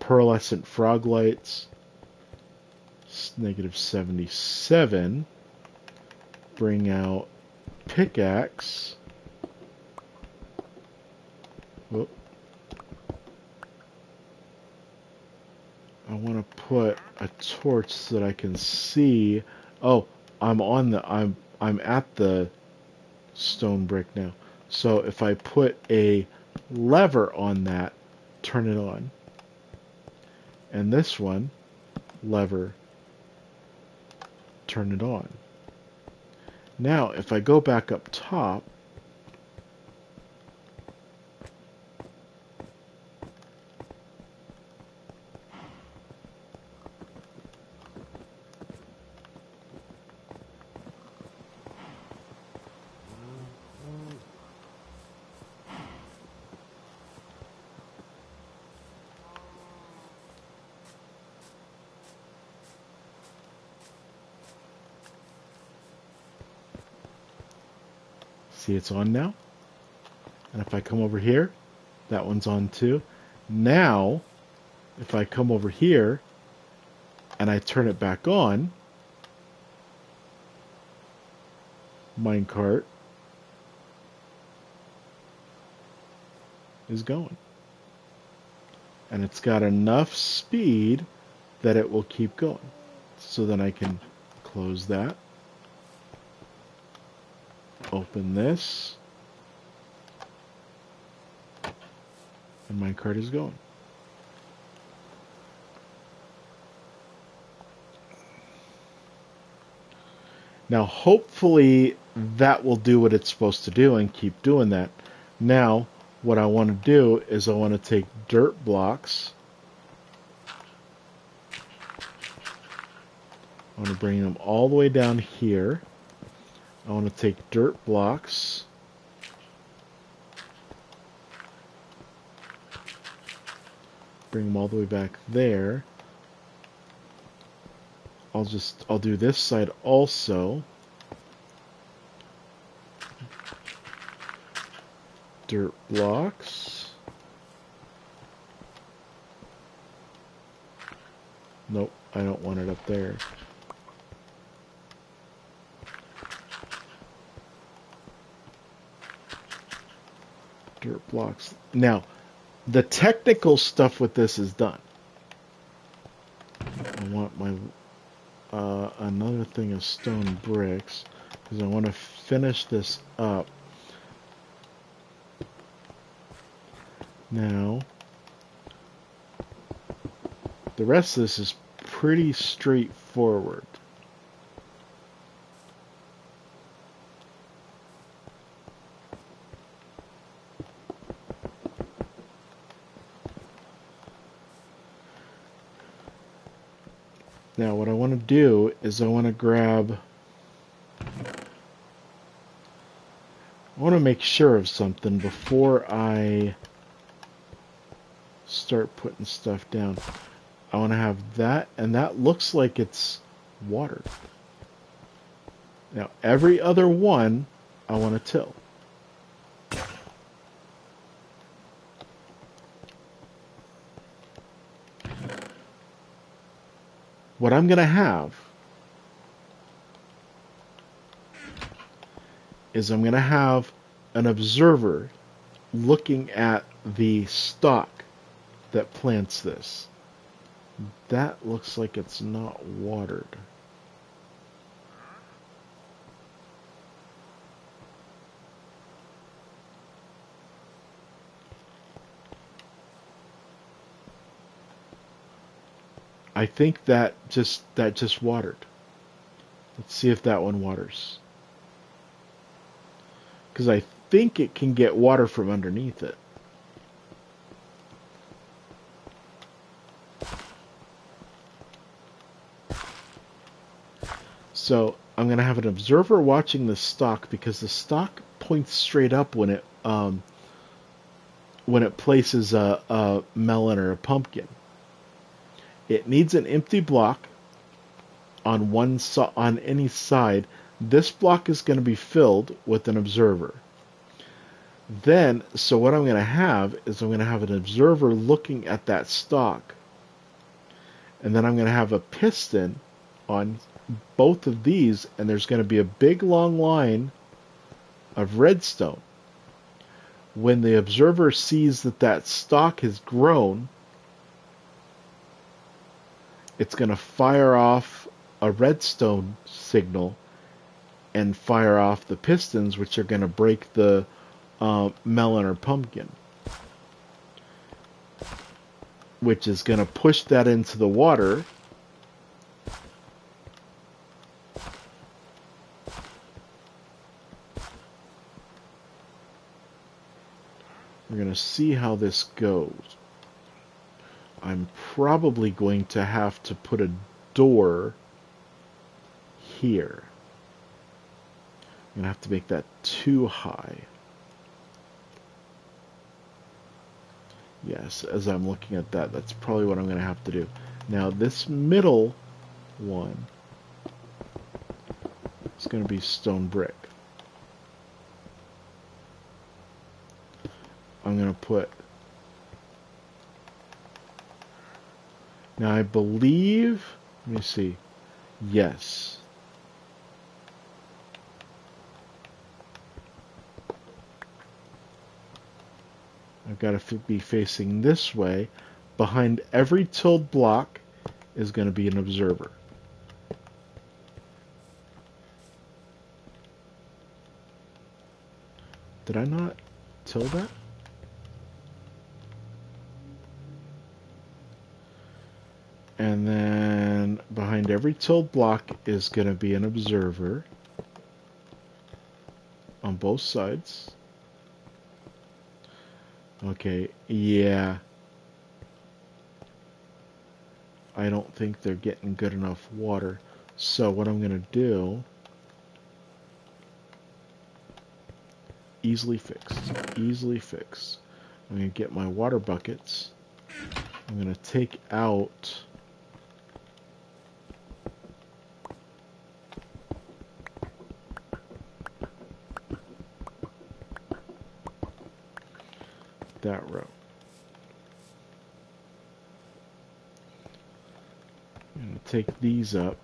pearlescent frog lights. It's negative 77. Bring out pickaxe. Whoop. I want to put a torch so that I can see. Oh, I'm at the stone brick now. So if I put a lever on that, turn it on. And this one, lever, turn it on. Now, if I go back up top, see it's on now. And if I come over here, that one's on too. Now, if I come over here and I turn it back on, minecart is going. And it's got enough speed that it will keep going. So then I can close that. Open this. And minecart is going. Now hopefully that will do what it's supposed to do and keep doing that. Now what I want to do is I want to take dirt blocks. I want to bring them all the way down here. I want to take dirt blocks. Bring them all the way back there. I'll do this side also. Dirt blocks. Nope, I don't want it up there. Dirt blocks. Now, the technical stuff with this is done. I want my another thing of stone bricks because I want to finish this up. Now, the rest of this is pretty straightforward. Now what I want to do is I want to make sure of something before I start putting stuff down. I want to have that, and that looks like it's watered. Now every other one I want to till. What I'm going to have is I'm going to have an observer looking at the stalk that plants this. That looks like it's not watered. I think that just watered. Let's see if that one waters. Because I think it can get water from underneath it. So I'm going to have an observer watching the stalk because the stalk points straight up when it places a melon or a pumpkin. It needs an empty block on on any side. This block is going to be filled with an observer. Then, so what I'm going to have is I'm going to have an observer looking at that stalk. And then I'm going to have a piston on both of these, and there's going to be a big long line of redstone. When the observer sees that stalk has grown, it's going to fire off a redstone signal and fire off the pistons, which are going to break the melon or pumpkin, which is going to push that into the water. We're going to see how this goes. I'm probably going to have to put a door here. I'm going to have to make that too high. Yes, as I'm looking at that, that's probably what I'm going to have to do. Now, this middle one is going to be stone brick. I'm going to put... Now, I believe... Let me see. Yes. I've got to be facing this way. Behind every tilled block is going to be an observer. Did I not till that? And then behind every tilled block is going to be an observer on both sides. Okay, yeah. I don't think they're getting good enough water. So what I'm going to do, easily fixed, easily fixed. I'm going to get my water buckets. I'm going to take out that row. I'm going to take these up.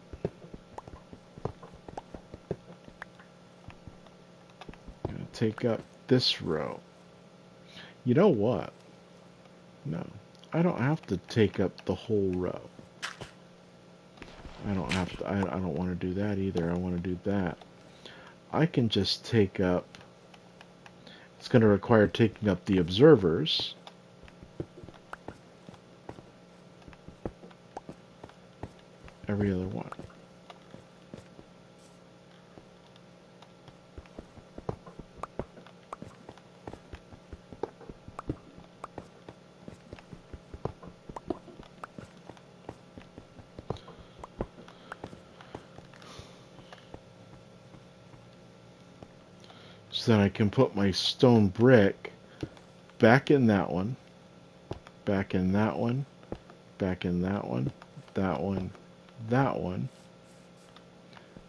I'm going to take up this row. You know what? No, I don't have to take up the whole row. I don't have to, I don't want to do that either. I want to do that. I can just take up, it's going to require taking up the observers. Every other one. So then I can put my stone brick back in that one, back in that one, back in that one, that one, that one.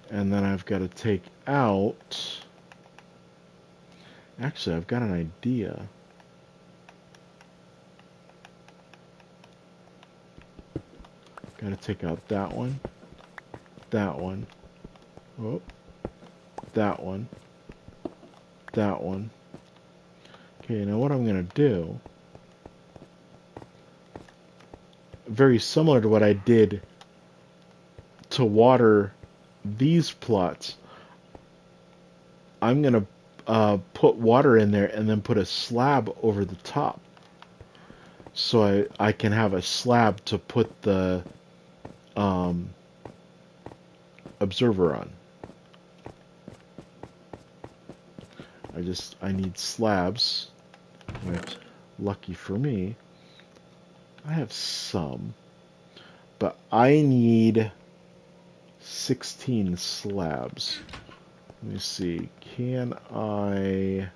And then I've got to take out... Actually, I've got an idea. Got to take out that one, oh, that one, that one. Okay, now what I'm going to do, very similar to what I did to water these plots, I'm going to put water in there and then put a slab over the top. So I can have a slab to put the observer on. I need slabs, which, lucky for me, I have some, but I need 16 slabs. Let me see, can I...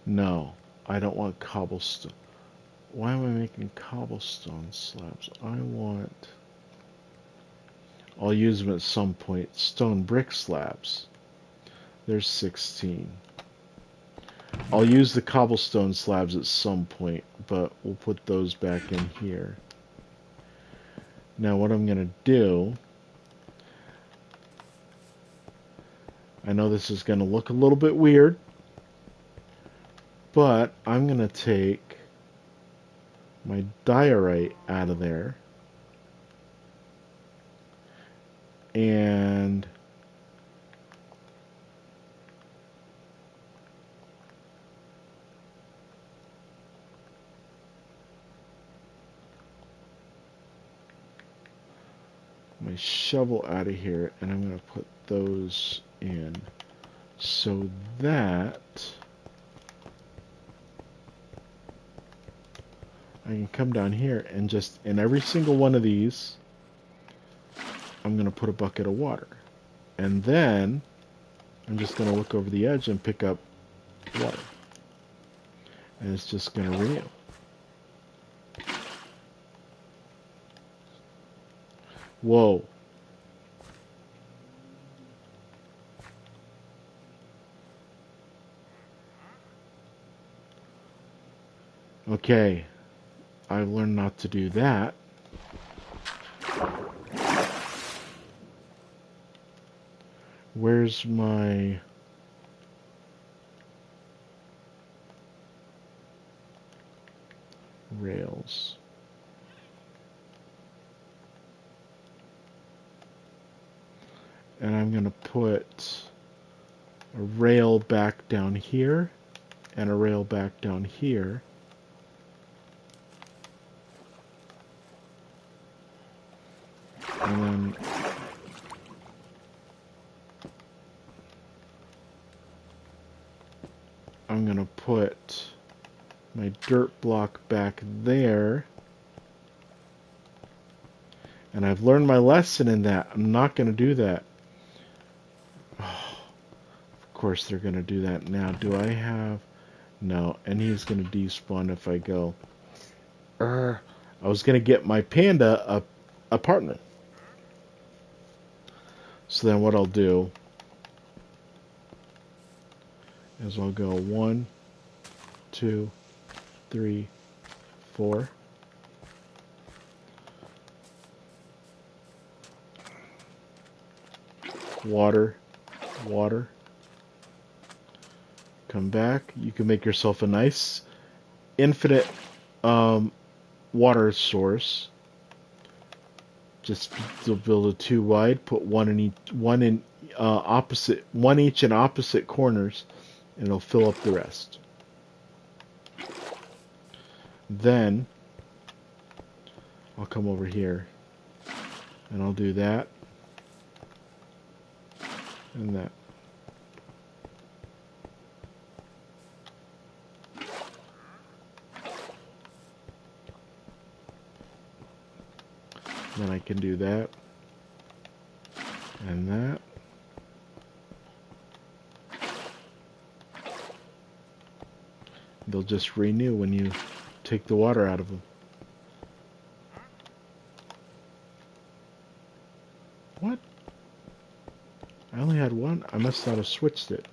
No, I don't want cobblestone. Why am I making cobblestone slabs? I'll use them at some point. Stone brick slabs. There's 16. I'll use the cobblestone slabs at some point, but we'll put those back in here. Now what I'm going to do, I know this is going to look a little bit weird, but I'm going to take my diorite out of there and my shovel out of here, and I'm going to put those in so that I can come down here and just in every single one of these I'm going to put a bucket of water, and then I'm just going to look over the edge and pick up water, and it's just going to renew. Whoa. Okay, I learned not to do that. Where's my... rails? And I'm going to put a rail back down here and a rail back down here. And then I'm going to put my dirt block back there. And I've learned my lesson in that. I'm not going to do that. Oh, of course they're going to do that now. Do I have... No. And he's going to despawn if I go... I was going to get my panda a partner. So then what I'll do is I'll go 1, 2, 3, 4. Water, water. Come back. You can make yourself a nice infinite water source. Just build a 2 wide, put one each in opposite corners, and it'll fill up the rest. Then I'll come over here and I'll do that and that. Then I can do that and that. They'll just renew when you take the water out of them. What? I only had one? I must not have switched it.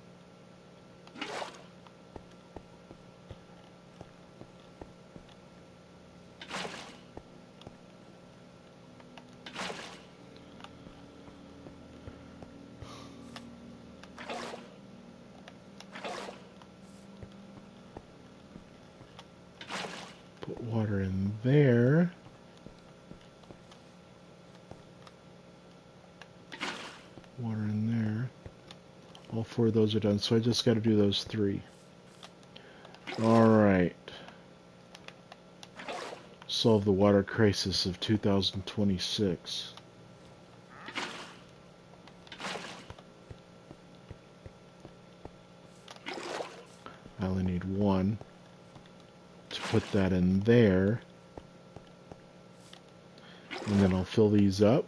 Put water in there. Water in there. All 4 of those are done, so I just got to do those 3. Alright. Solve the water crisis of 2026. I only need 1 to put that in there. And then I'll fill these up.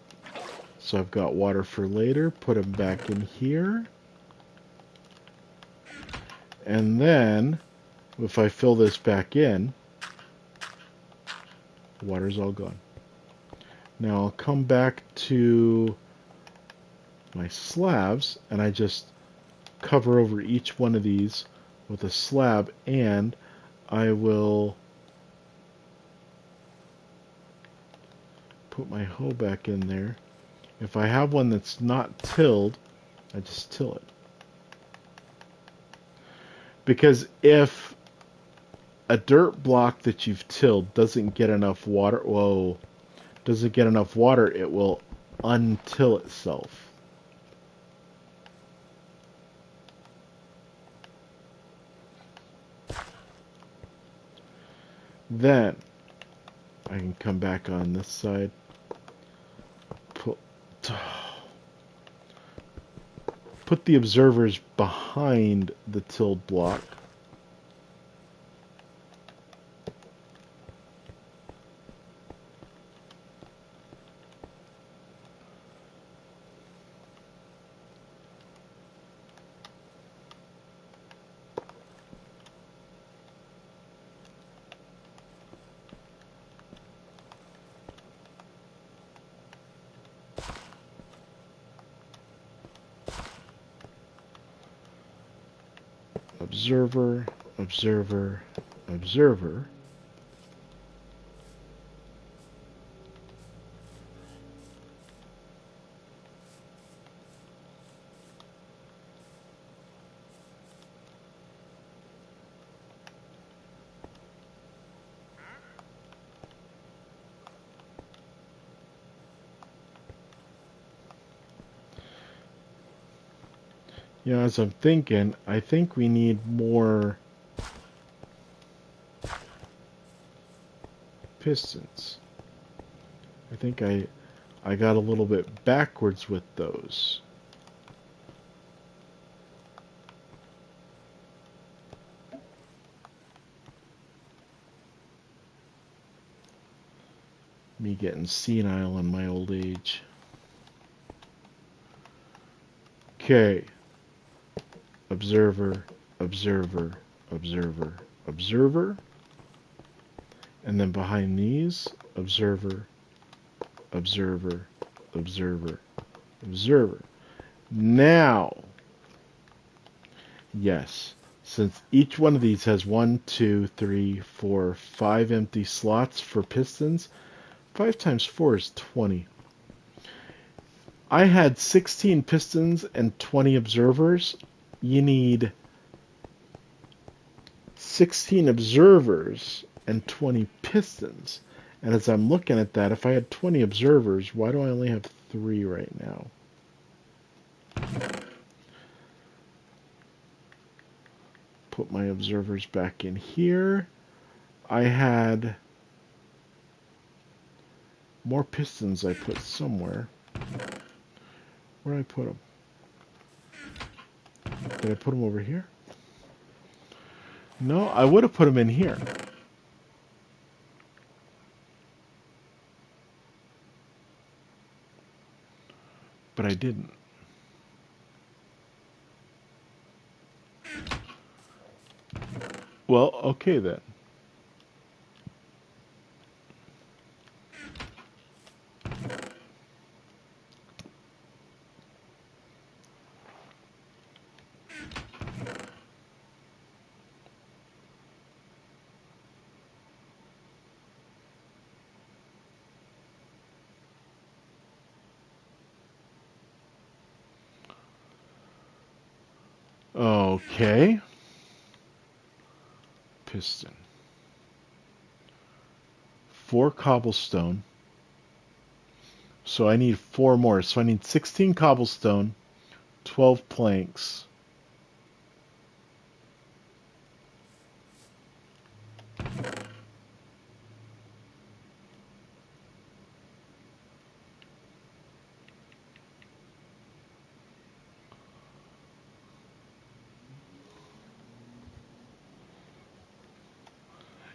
So I've got water for later. Put them back in here. And then, if I fill this back in, the water's all gone. Now I'll come back to my slabs, and I just cover over each one of these with a slab, and I will put my hoe back in there. If I have one that's not tilled, I just till it. Because if a dirt block that you've tilled doesn't get enough water, it will untill itself. Then I can come back on this side, put the observers behind the tilled block. Observer, observer, observer. You know, as I'm thinking, I think we need more pistons. I think I got a little bit backwards with those. Me getting senile in my old age. Okay. Observer, observer, observer, observer. And then behind these, observer, observer, observer, observer. Now, yes, since each one of these has 1, 2, 3, 4, 5 empty slots for pistons, 5 times 4 is 20. I had 16 pistons and 20 observers. You need 16 observers and 20 pistons. And as I'm looking at that, if I had 20 observers, why do I only have 3 right now? Put my observers back in here. I had more pistons I put somewhere. Where did I put them? Did I put them over here? No, I would have put them in here. But I didn't. Well, okay then. Okay. Piston. 4 cobblestone. So I need 4 more. So I need 16 cobblestone, 12 planks.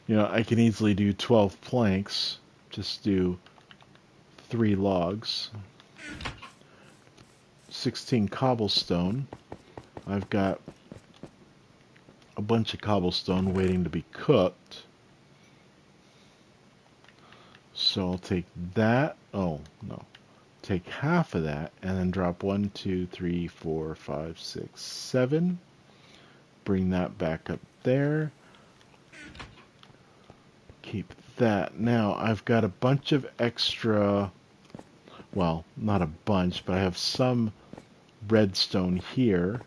You know, I can easily do 12 planks. Just do 3 logs. 16 cobblestone. I've got a bunch of cobblestone waiting to be cooked. So I'll take that. Oh, no. Take half of that and then drop 1, 2, 3, 4, 5, 6, 7. Bring that back up there. Keep that. Now I've got a bunch of extra, well, not a bunch, but I have some redstone here.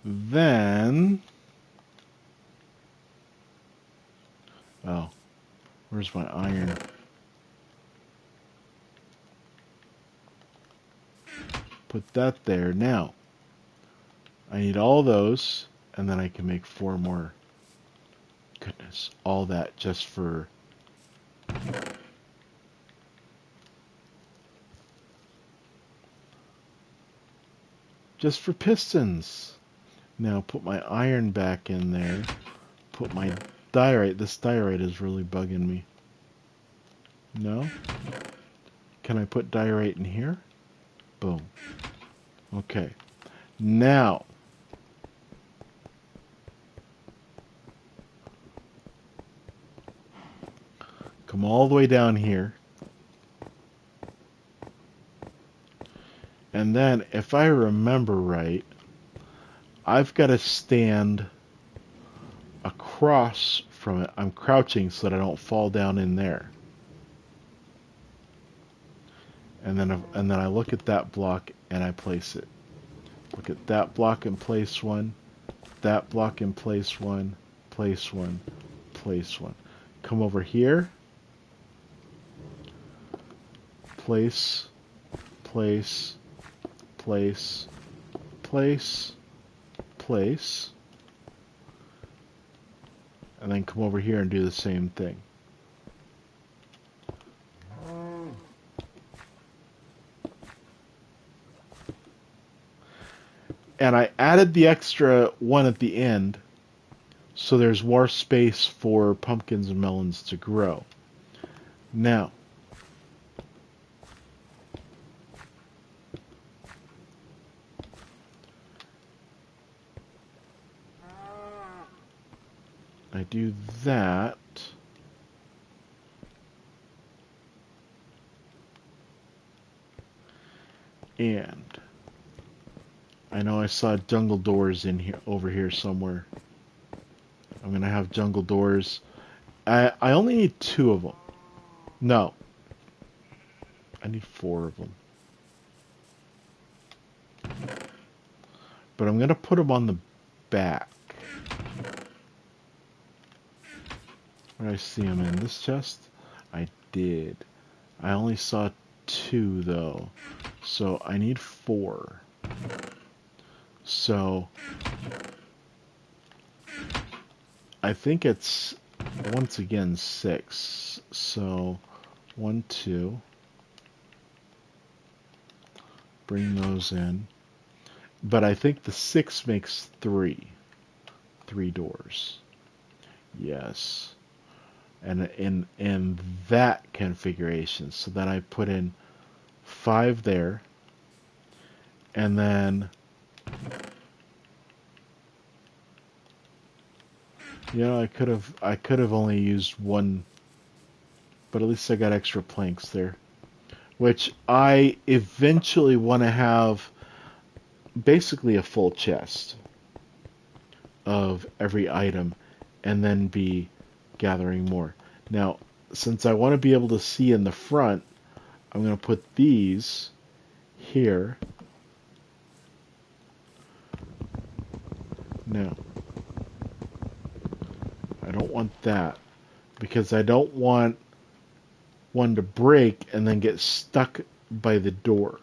Then, oh, where's my iron? Put that there. Now, I need all those, and then I can make 4 more. Goodness, all that just for pistons. Now put my iron back in there. Put my diorite. This diorite is really bugging me. No? Can I put diorite in here? Boom. Okay. Now, come all the way down here. And then, if I remember right, I've got to stand across from it. I'm crouching so that I don't fall down in there. And then I look at that block and I place it. Look at that block and place one. That block and place one. Place one. Place one. Come over here. Place. Place. Place. Place. Place. And then come over here and do the same thing. And I added the extra one at the end so there's more space for pumpkins and melons to grow. Now, I do that. And I know I saw jungle doors in here, over here somewhere. I'm gonna have jungle doors. I only need 2 of them. No, I need 4 of them. But I'm gonna put them on the back. Where did I see them in this chest? I did. I only saw 2 though, so I need 4. So I think it's once again 6. So 1, 2. Bring those in. But I think the 6 makes 3. 3 doors. Yes. And in that configuration. So then I put in 5 there. And then I could have only used 1, but at least I got extra planks there. Which I eventually want to have basically a full chest of every item and then be gathering more. Now, since I want to be able to see in the front, I'm going to put these here. Now, I don't want that because I don't want one to break and then get stuck by the door.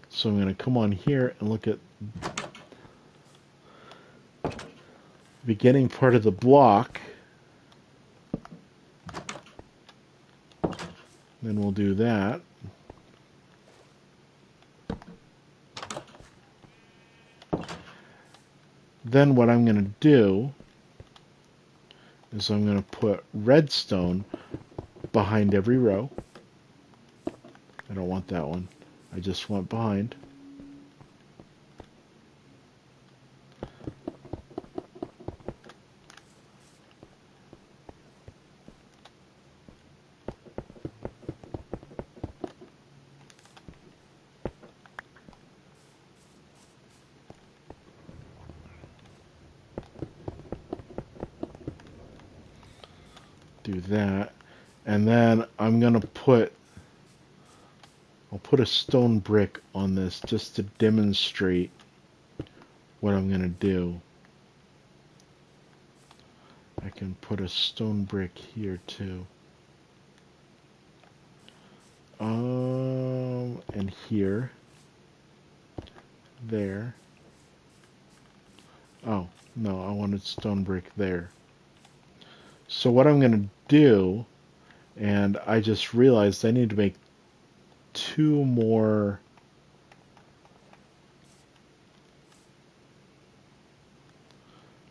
So I'm going to come on here and look at the beginning part of the block. Then we'll do that. Then what I'm going to do is I'm going to put redstone behind every row. I don't want that one. I just want behind. Do that. And then I'm going to I'll put a stone brick on this just to demonstrate what I'm going to do. I can put a stone brick here too. And here. There. Oh, no, I wanted stone brick there. So what I'm going to do, and I just realized I need to make 2 more.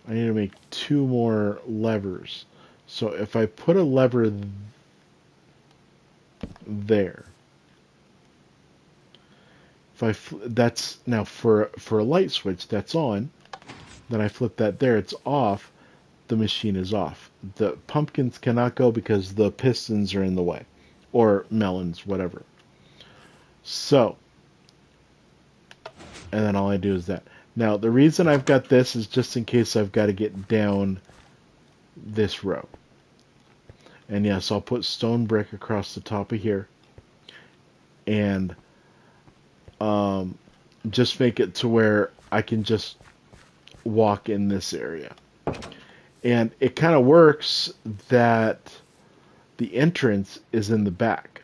I need to make 2 more levers. So if I put a lever there, that's now for a light switch that's on, then I flip that there, it's off, the machine is off. The pumpkins cannot go because the pistons are in the way, or melons, whatever. So, and then all I do is that. Now, the reason I've got this is just in case I've got to get down this row. And yes, I'll put stone brick across the top of here. And just make it to where I can just walk in this area. And it kind of works that the entrance is in the back.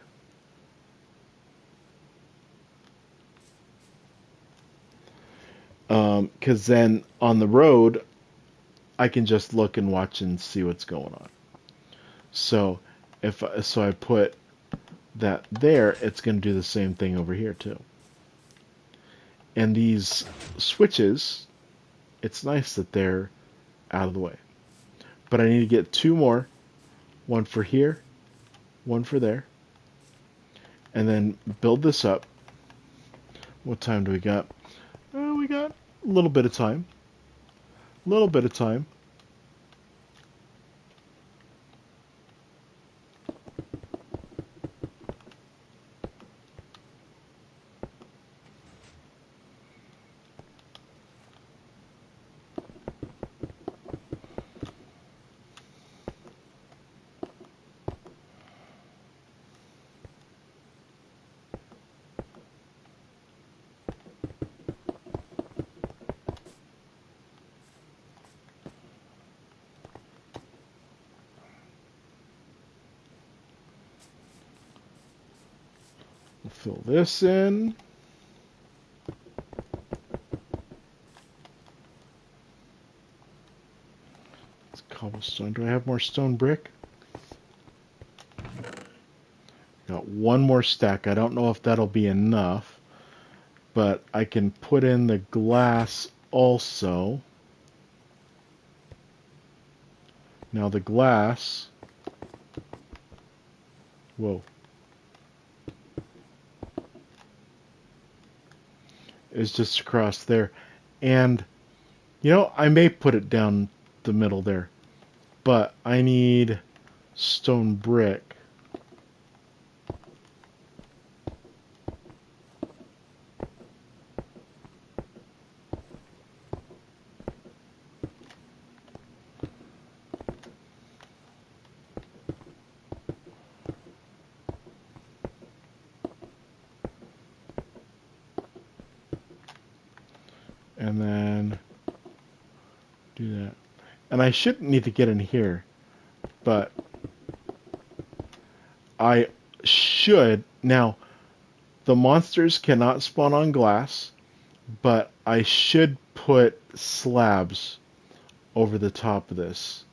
Because then on the road, I can just look and watch and see what's going on. So I put that there, it's going to do the same thing over here too. And these switches, it's nice that they're out of the way. But I need to get 2 more. One for here, one for there. And then build this up. What time do we got? We got a little bit of time. A little bit of time. Fill this in. It's cobblestone. Do I have more stone brick? Got one more stack. I don't know if that'll be enough, but I can put in the glass also. Now the glass, whoa, is just across there. And, you know, I may put it down the middle there, but I need stone brick. And then do that. And I shouldn't need to get in here, but I should. Now, the monsters cannot spawn on glass, but I should put slabs over the top of this.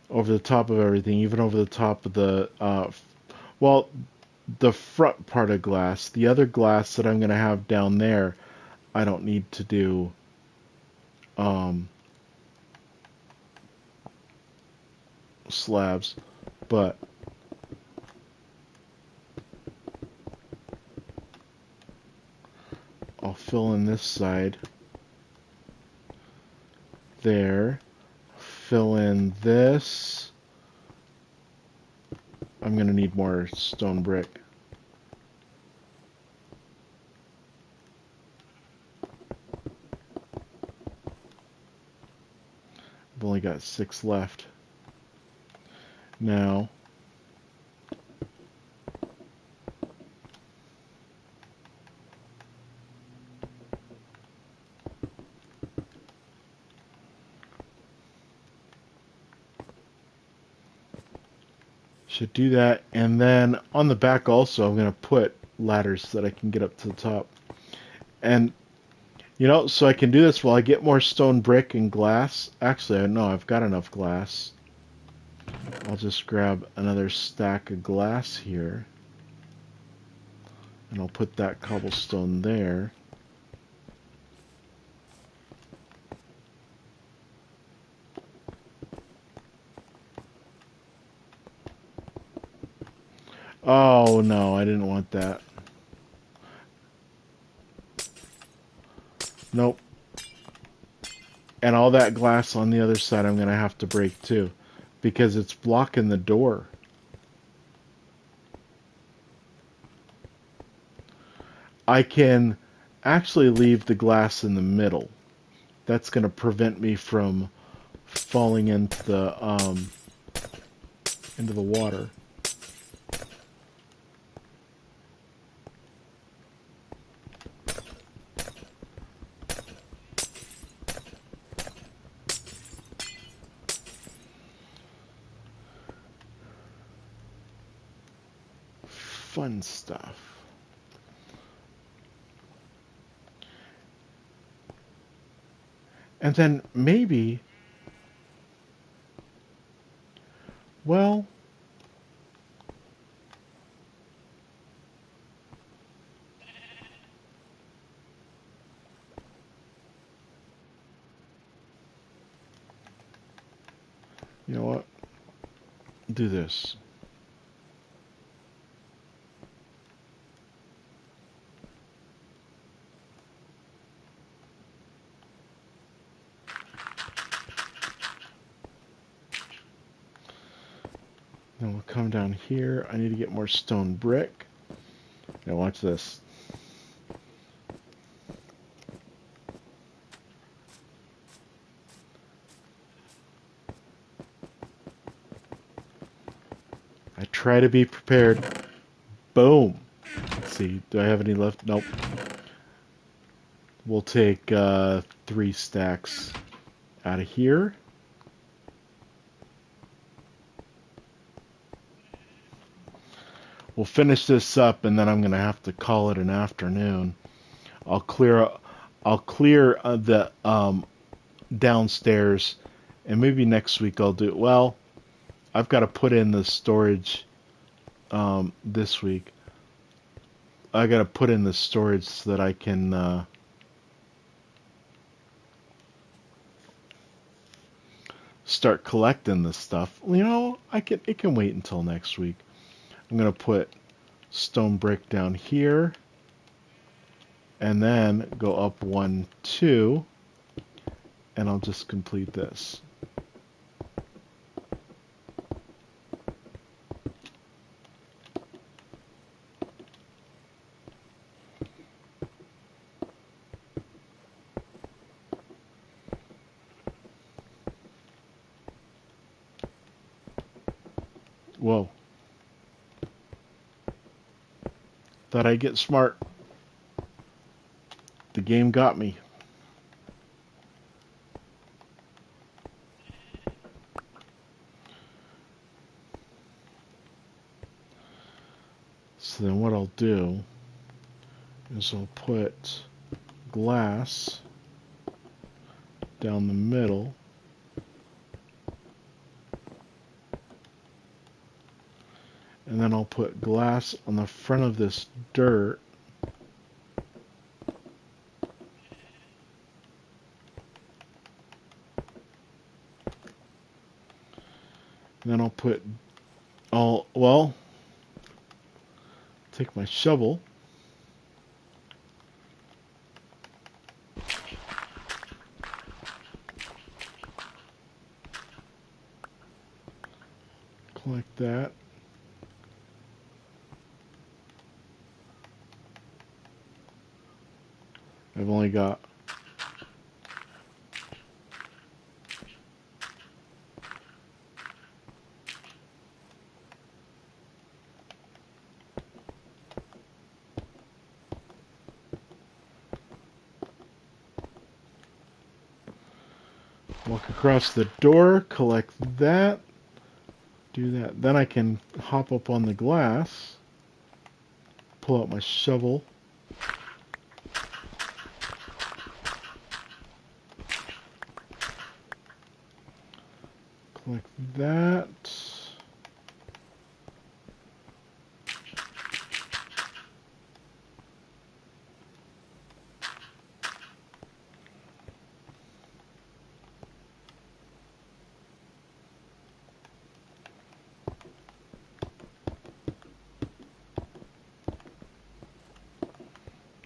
Over the top of everything, even over the top of the, well, the front part of glass. The other glass that I'm going to have down there, I don't need to do slabs, but I'll fill in this side there, fill in this. I'm going to need more stone brick. I've only got 6 left. Now, should do that, and then on the back also I'm going to put ladders so that I can get up to the top. And you know, so I can do this while I get more stone brick and glass. Actually, I know I've got enough glass. I'll just grab another stack of glass here, and I'll put that cobblestone there. Oh no, I didn't want that. Nope. And all that glass on the other side I'm going to have to break too, because it's blocking the door. I can actually leave the glass in the middle. That's going to prevent me from falling into the water. Fun stuff. And then maybe, well, you know what? Do this. Then we'll come down here. I need to get more stone brick. Now watch this. I try to be prepared. Boom. Let's see, do I have any left? Nope. We'll take 3 stacks out of here. we'll finish this up, and then I'm gonna have to call it an afternoon. I'll clear the downstairs, and maybe next week I'll do. Well, I've got to put in the storage this week. I got to put in the storage so that I can start collecting this stuff. You know, it can wait until next week. I'm gonna put stone brick down here, and then go up 1, 2, and I'll just complete this. Whoa. Thought I'd get smart. The game got me. So then what I'll do is I'll put glass down the middle. And then I'll put glass on the front of this dirt. And then I'll put take my shovel. Collect that. I've only got walk across the door, collect that, do that. Then I can hop up on the glass, pull out my shovel. Collect that.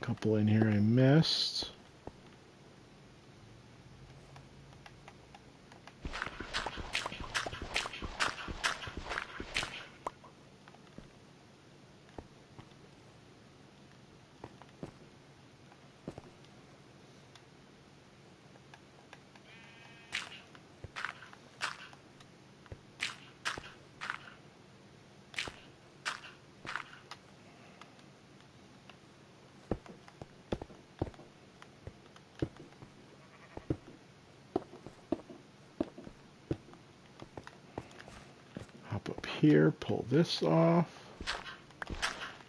Couple in here I missed. Up here, pull this off.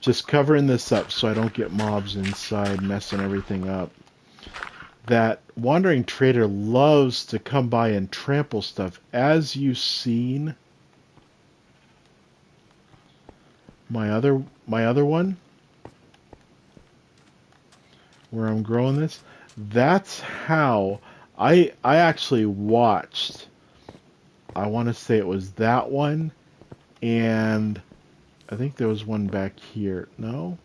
Just covering this up so I don't get mobs inside messing everything up. That wandering trader loves to come by and trample stuff. As you've seen my other one where I'm growing this, that's how I actually watched. I want to say it was that one, and I think there was one back here. No,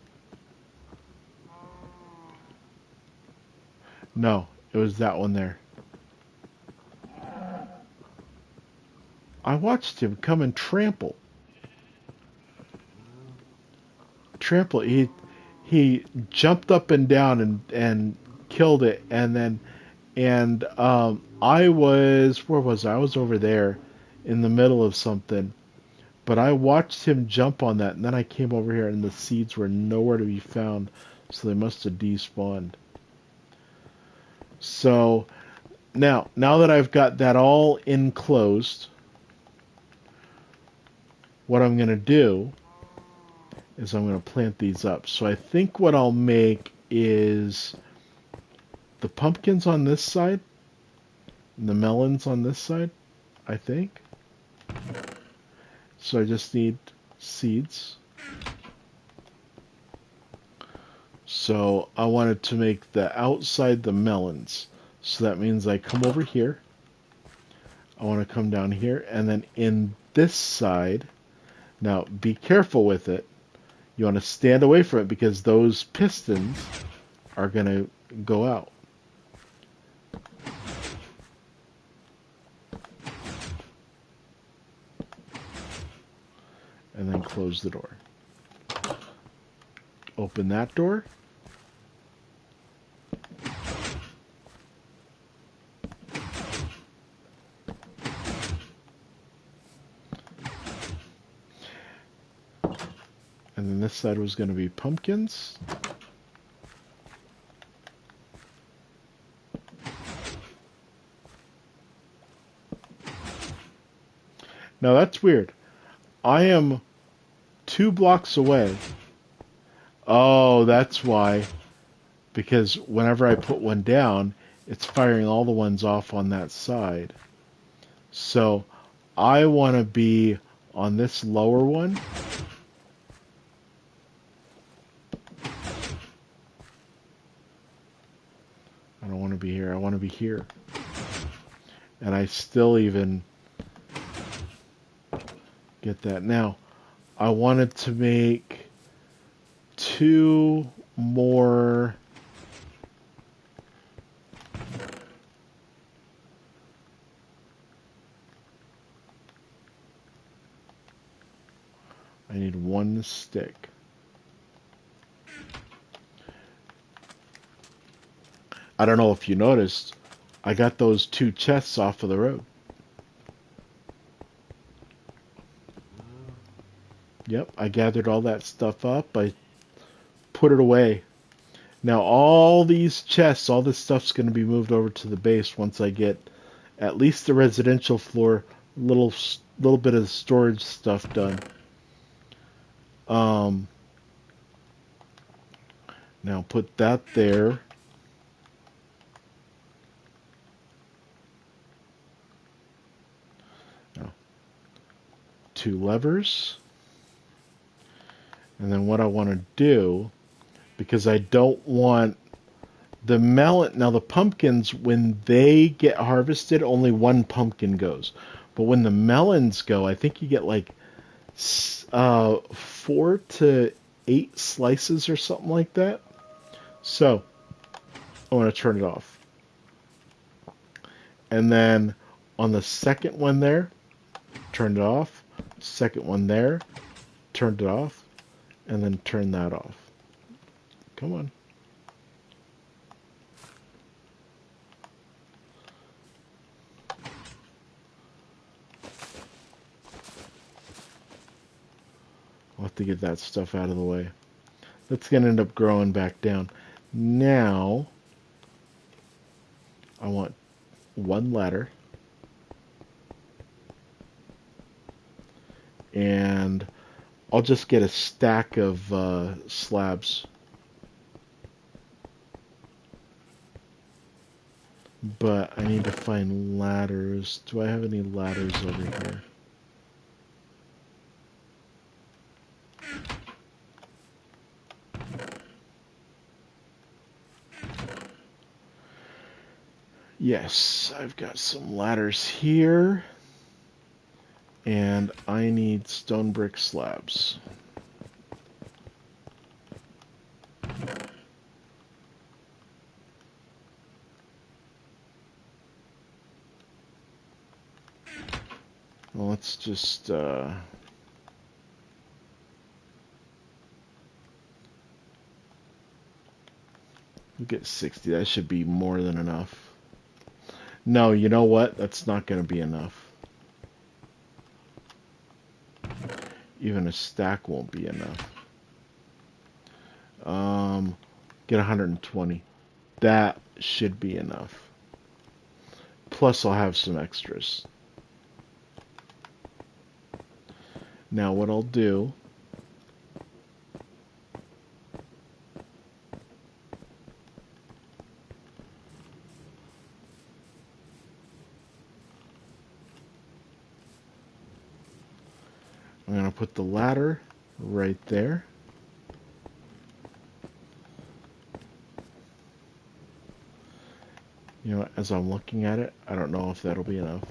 it was that one there. I watched him come and trample. He jumped up and down and killed it, and I was, where was I? I was over there in the middle of something. But I watched him jump on that, and then I came over here, and the seeds were nowhere to be found, so they must have despawned. So now that I've got that all enclosed, what I'm going to do is I'm going to plant these up. So I think what I'll make is the pumpkins on this side and the melons on this side, I think. So I just need seeds. So I wanted to make the outside the melons. So that means I come over here. I want to come down here, and then in this side, now be careful with it. You want to stand away from it because those pistons are going to go out. And then close the door. Open that door. And then this side was going to be pumpkins. Now that's weird. I am 2 blocks away. Oh, that's why. Because whenever I put one down, it's firing all the ones off on that side. So I want to be on this lower one. I don't want to be here. I want to be here. And I still even get that. Now, I wanted to make 2 more. I need 1 stick. I don't know if you noticed, I got those 2 chests off of the road. Yep, I gathered all that stuff up. I put it away. Now all these chests, all this stuff's going to be moved over to the base once I get at least the residential floor, little bit of storage stuff done. Now put that there. Now, 2 levers. And then what I want to do, because I don't want the melon, now the pumpkins, when they get harvested, only 1 pumpkin goes. But when the melons go, I think you get like 4 to 8 slices or something like that. So I want to turn it off. And then on the second one there, turn it off. Second one there, turned it off. And then turn that off. Come on. I'll have to get that stuff out of the way. That's going to end up growing back down. Now, I want 1 ladder. And I'll just get a stack of slabs. But I need to find ladders. Do I have any ladders over here? Yes, I've got some ladders here. And I need stone brick slabs. Well, let's just we'll get 60. That should be more than enough. No, you know what? That's not going to be enough. Even a stack won't be enough. Get 120. That should be enough. Plus, I'll have some extras. Now, what I'll do to put the ladder right there. You know, as I'm looking at it, I don't know if that'll be enough.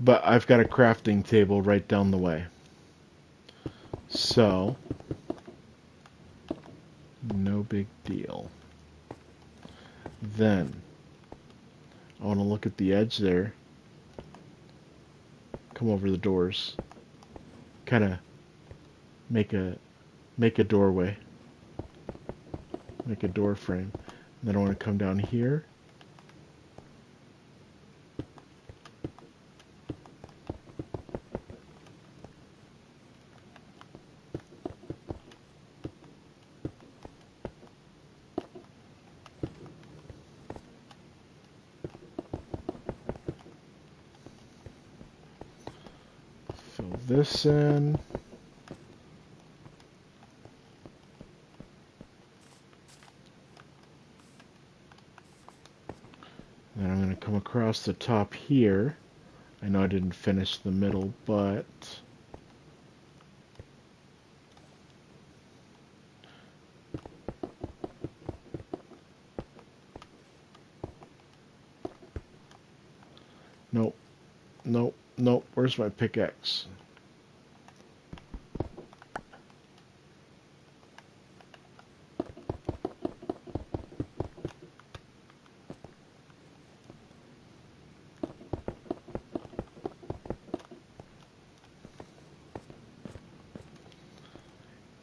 But I've got a crafting table right down the way. So, no big deal. Then, I want to look at the edge there. Come over the doors. Kind of make a doorway. Make a door frame. And then I want to come down here. Fill this in. Then I'm going to come across the top here. I know I didn't finish the middle, but nope, nope, nope. Where's my pickaxe?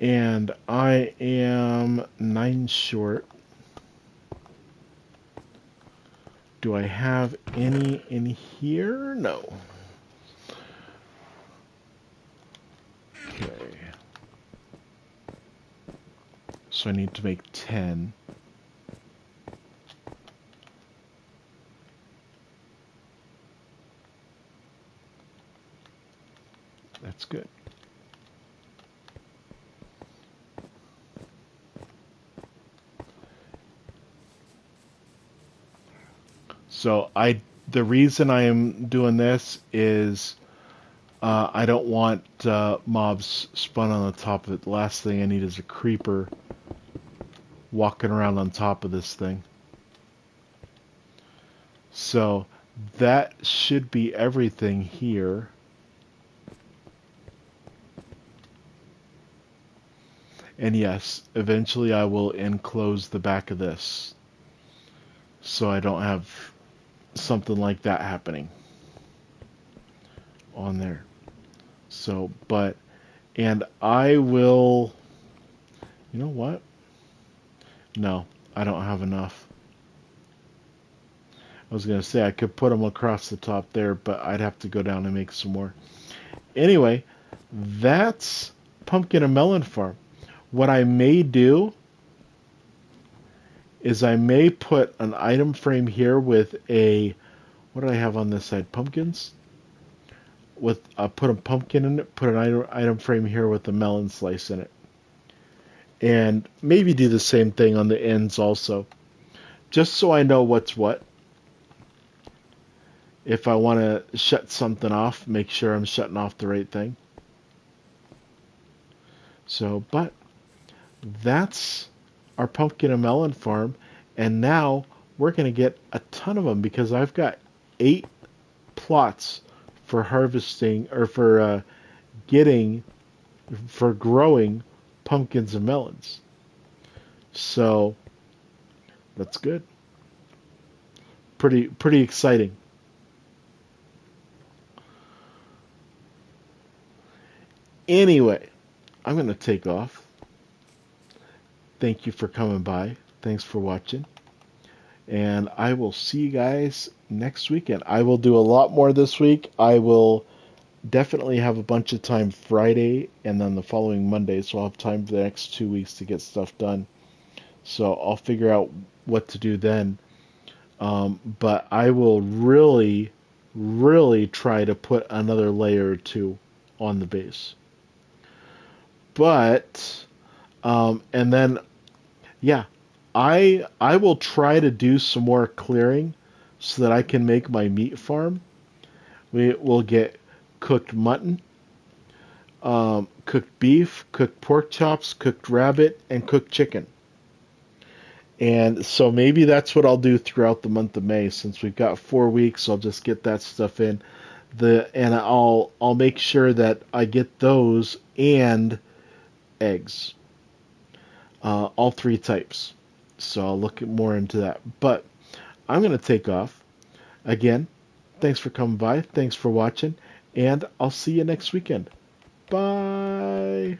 And I am 9 short. Do I have any in here? No. Okay. So I need to make 10. That's good. So the reason I am doing this is I don't want mobs spun on the top of it. The last thing I need is a creeper walking around on top of this thing. So that should be everything here. And yes, eventually I will enclose the back of this, so I don't have something like that happening on there. So, and I will, you know what? No, I don't have enough. I was going to say I could put them across the top there, but I'd have to go down and make some more. Anyway, that's pumpkin and melon farm. What I may do is I may put an item frame here with what do I have on this side? Pumpkins? Put a pumpkin in it, put an item frame here with a melon slice in it. And maybe do the same thing on the ends also. Just so I know what's what. If I want to shut something off, make sure I'm shutting off the right thing. So, but that's our pumpkin and melon farm. And now we're going to get a ton of them because I've got 8 plots for harvesting or for growing pumpkins and melons. So that's good. Pretty exciting. Anyway, I'm going to take off. Thank you for coming by. Thanks for watching. And I will see you guys next weekend. I will do a lot more this week. I will definitely have a bunch of time Friday and then the following Monday, so I'll have time for the next 2 weeks to get stuff done. So I'll figure out what to do then. But I will really, really try to put another layer or two on the base. But and then yeah, I will try to do some more clearing so that I can make my meat farm. We will get cooked mutton, cooked beef, cooked pork chops, cooked rabbit, and cooked chicken. And so maybe that's what I'll do throughout the month of May. Since we've got 4 weeks, I'll just get that stuff in. And I'll make sure that I get those and eggs, all three types. So I'll look more into that. But I'm gonna take off again. Thanks for coming by. Thanks for watching, and I'll see you next weekend. Bye.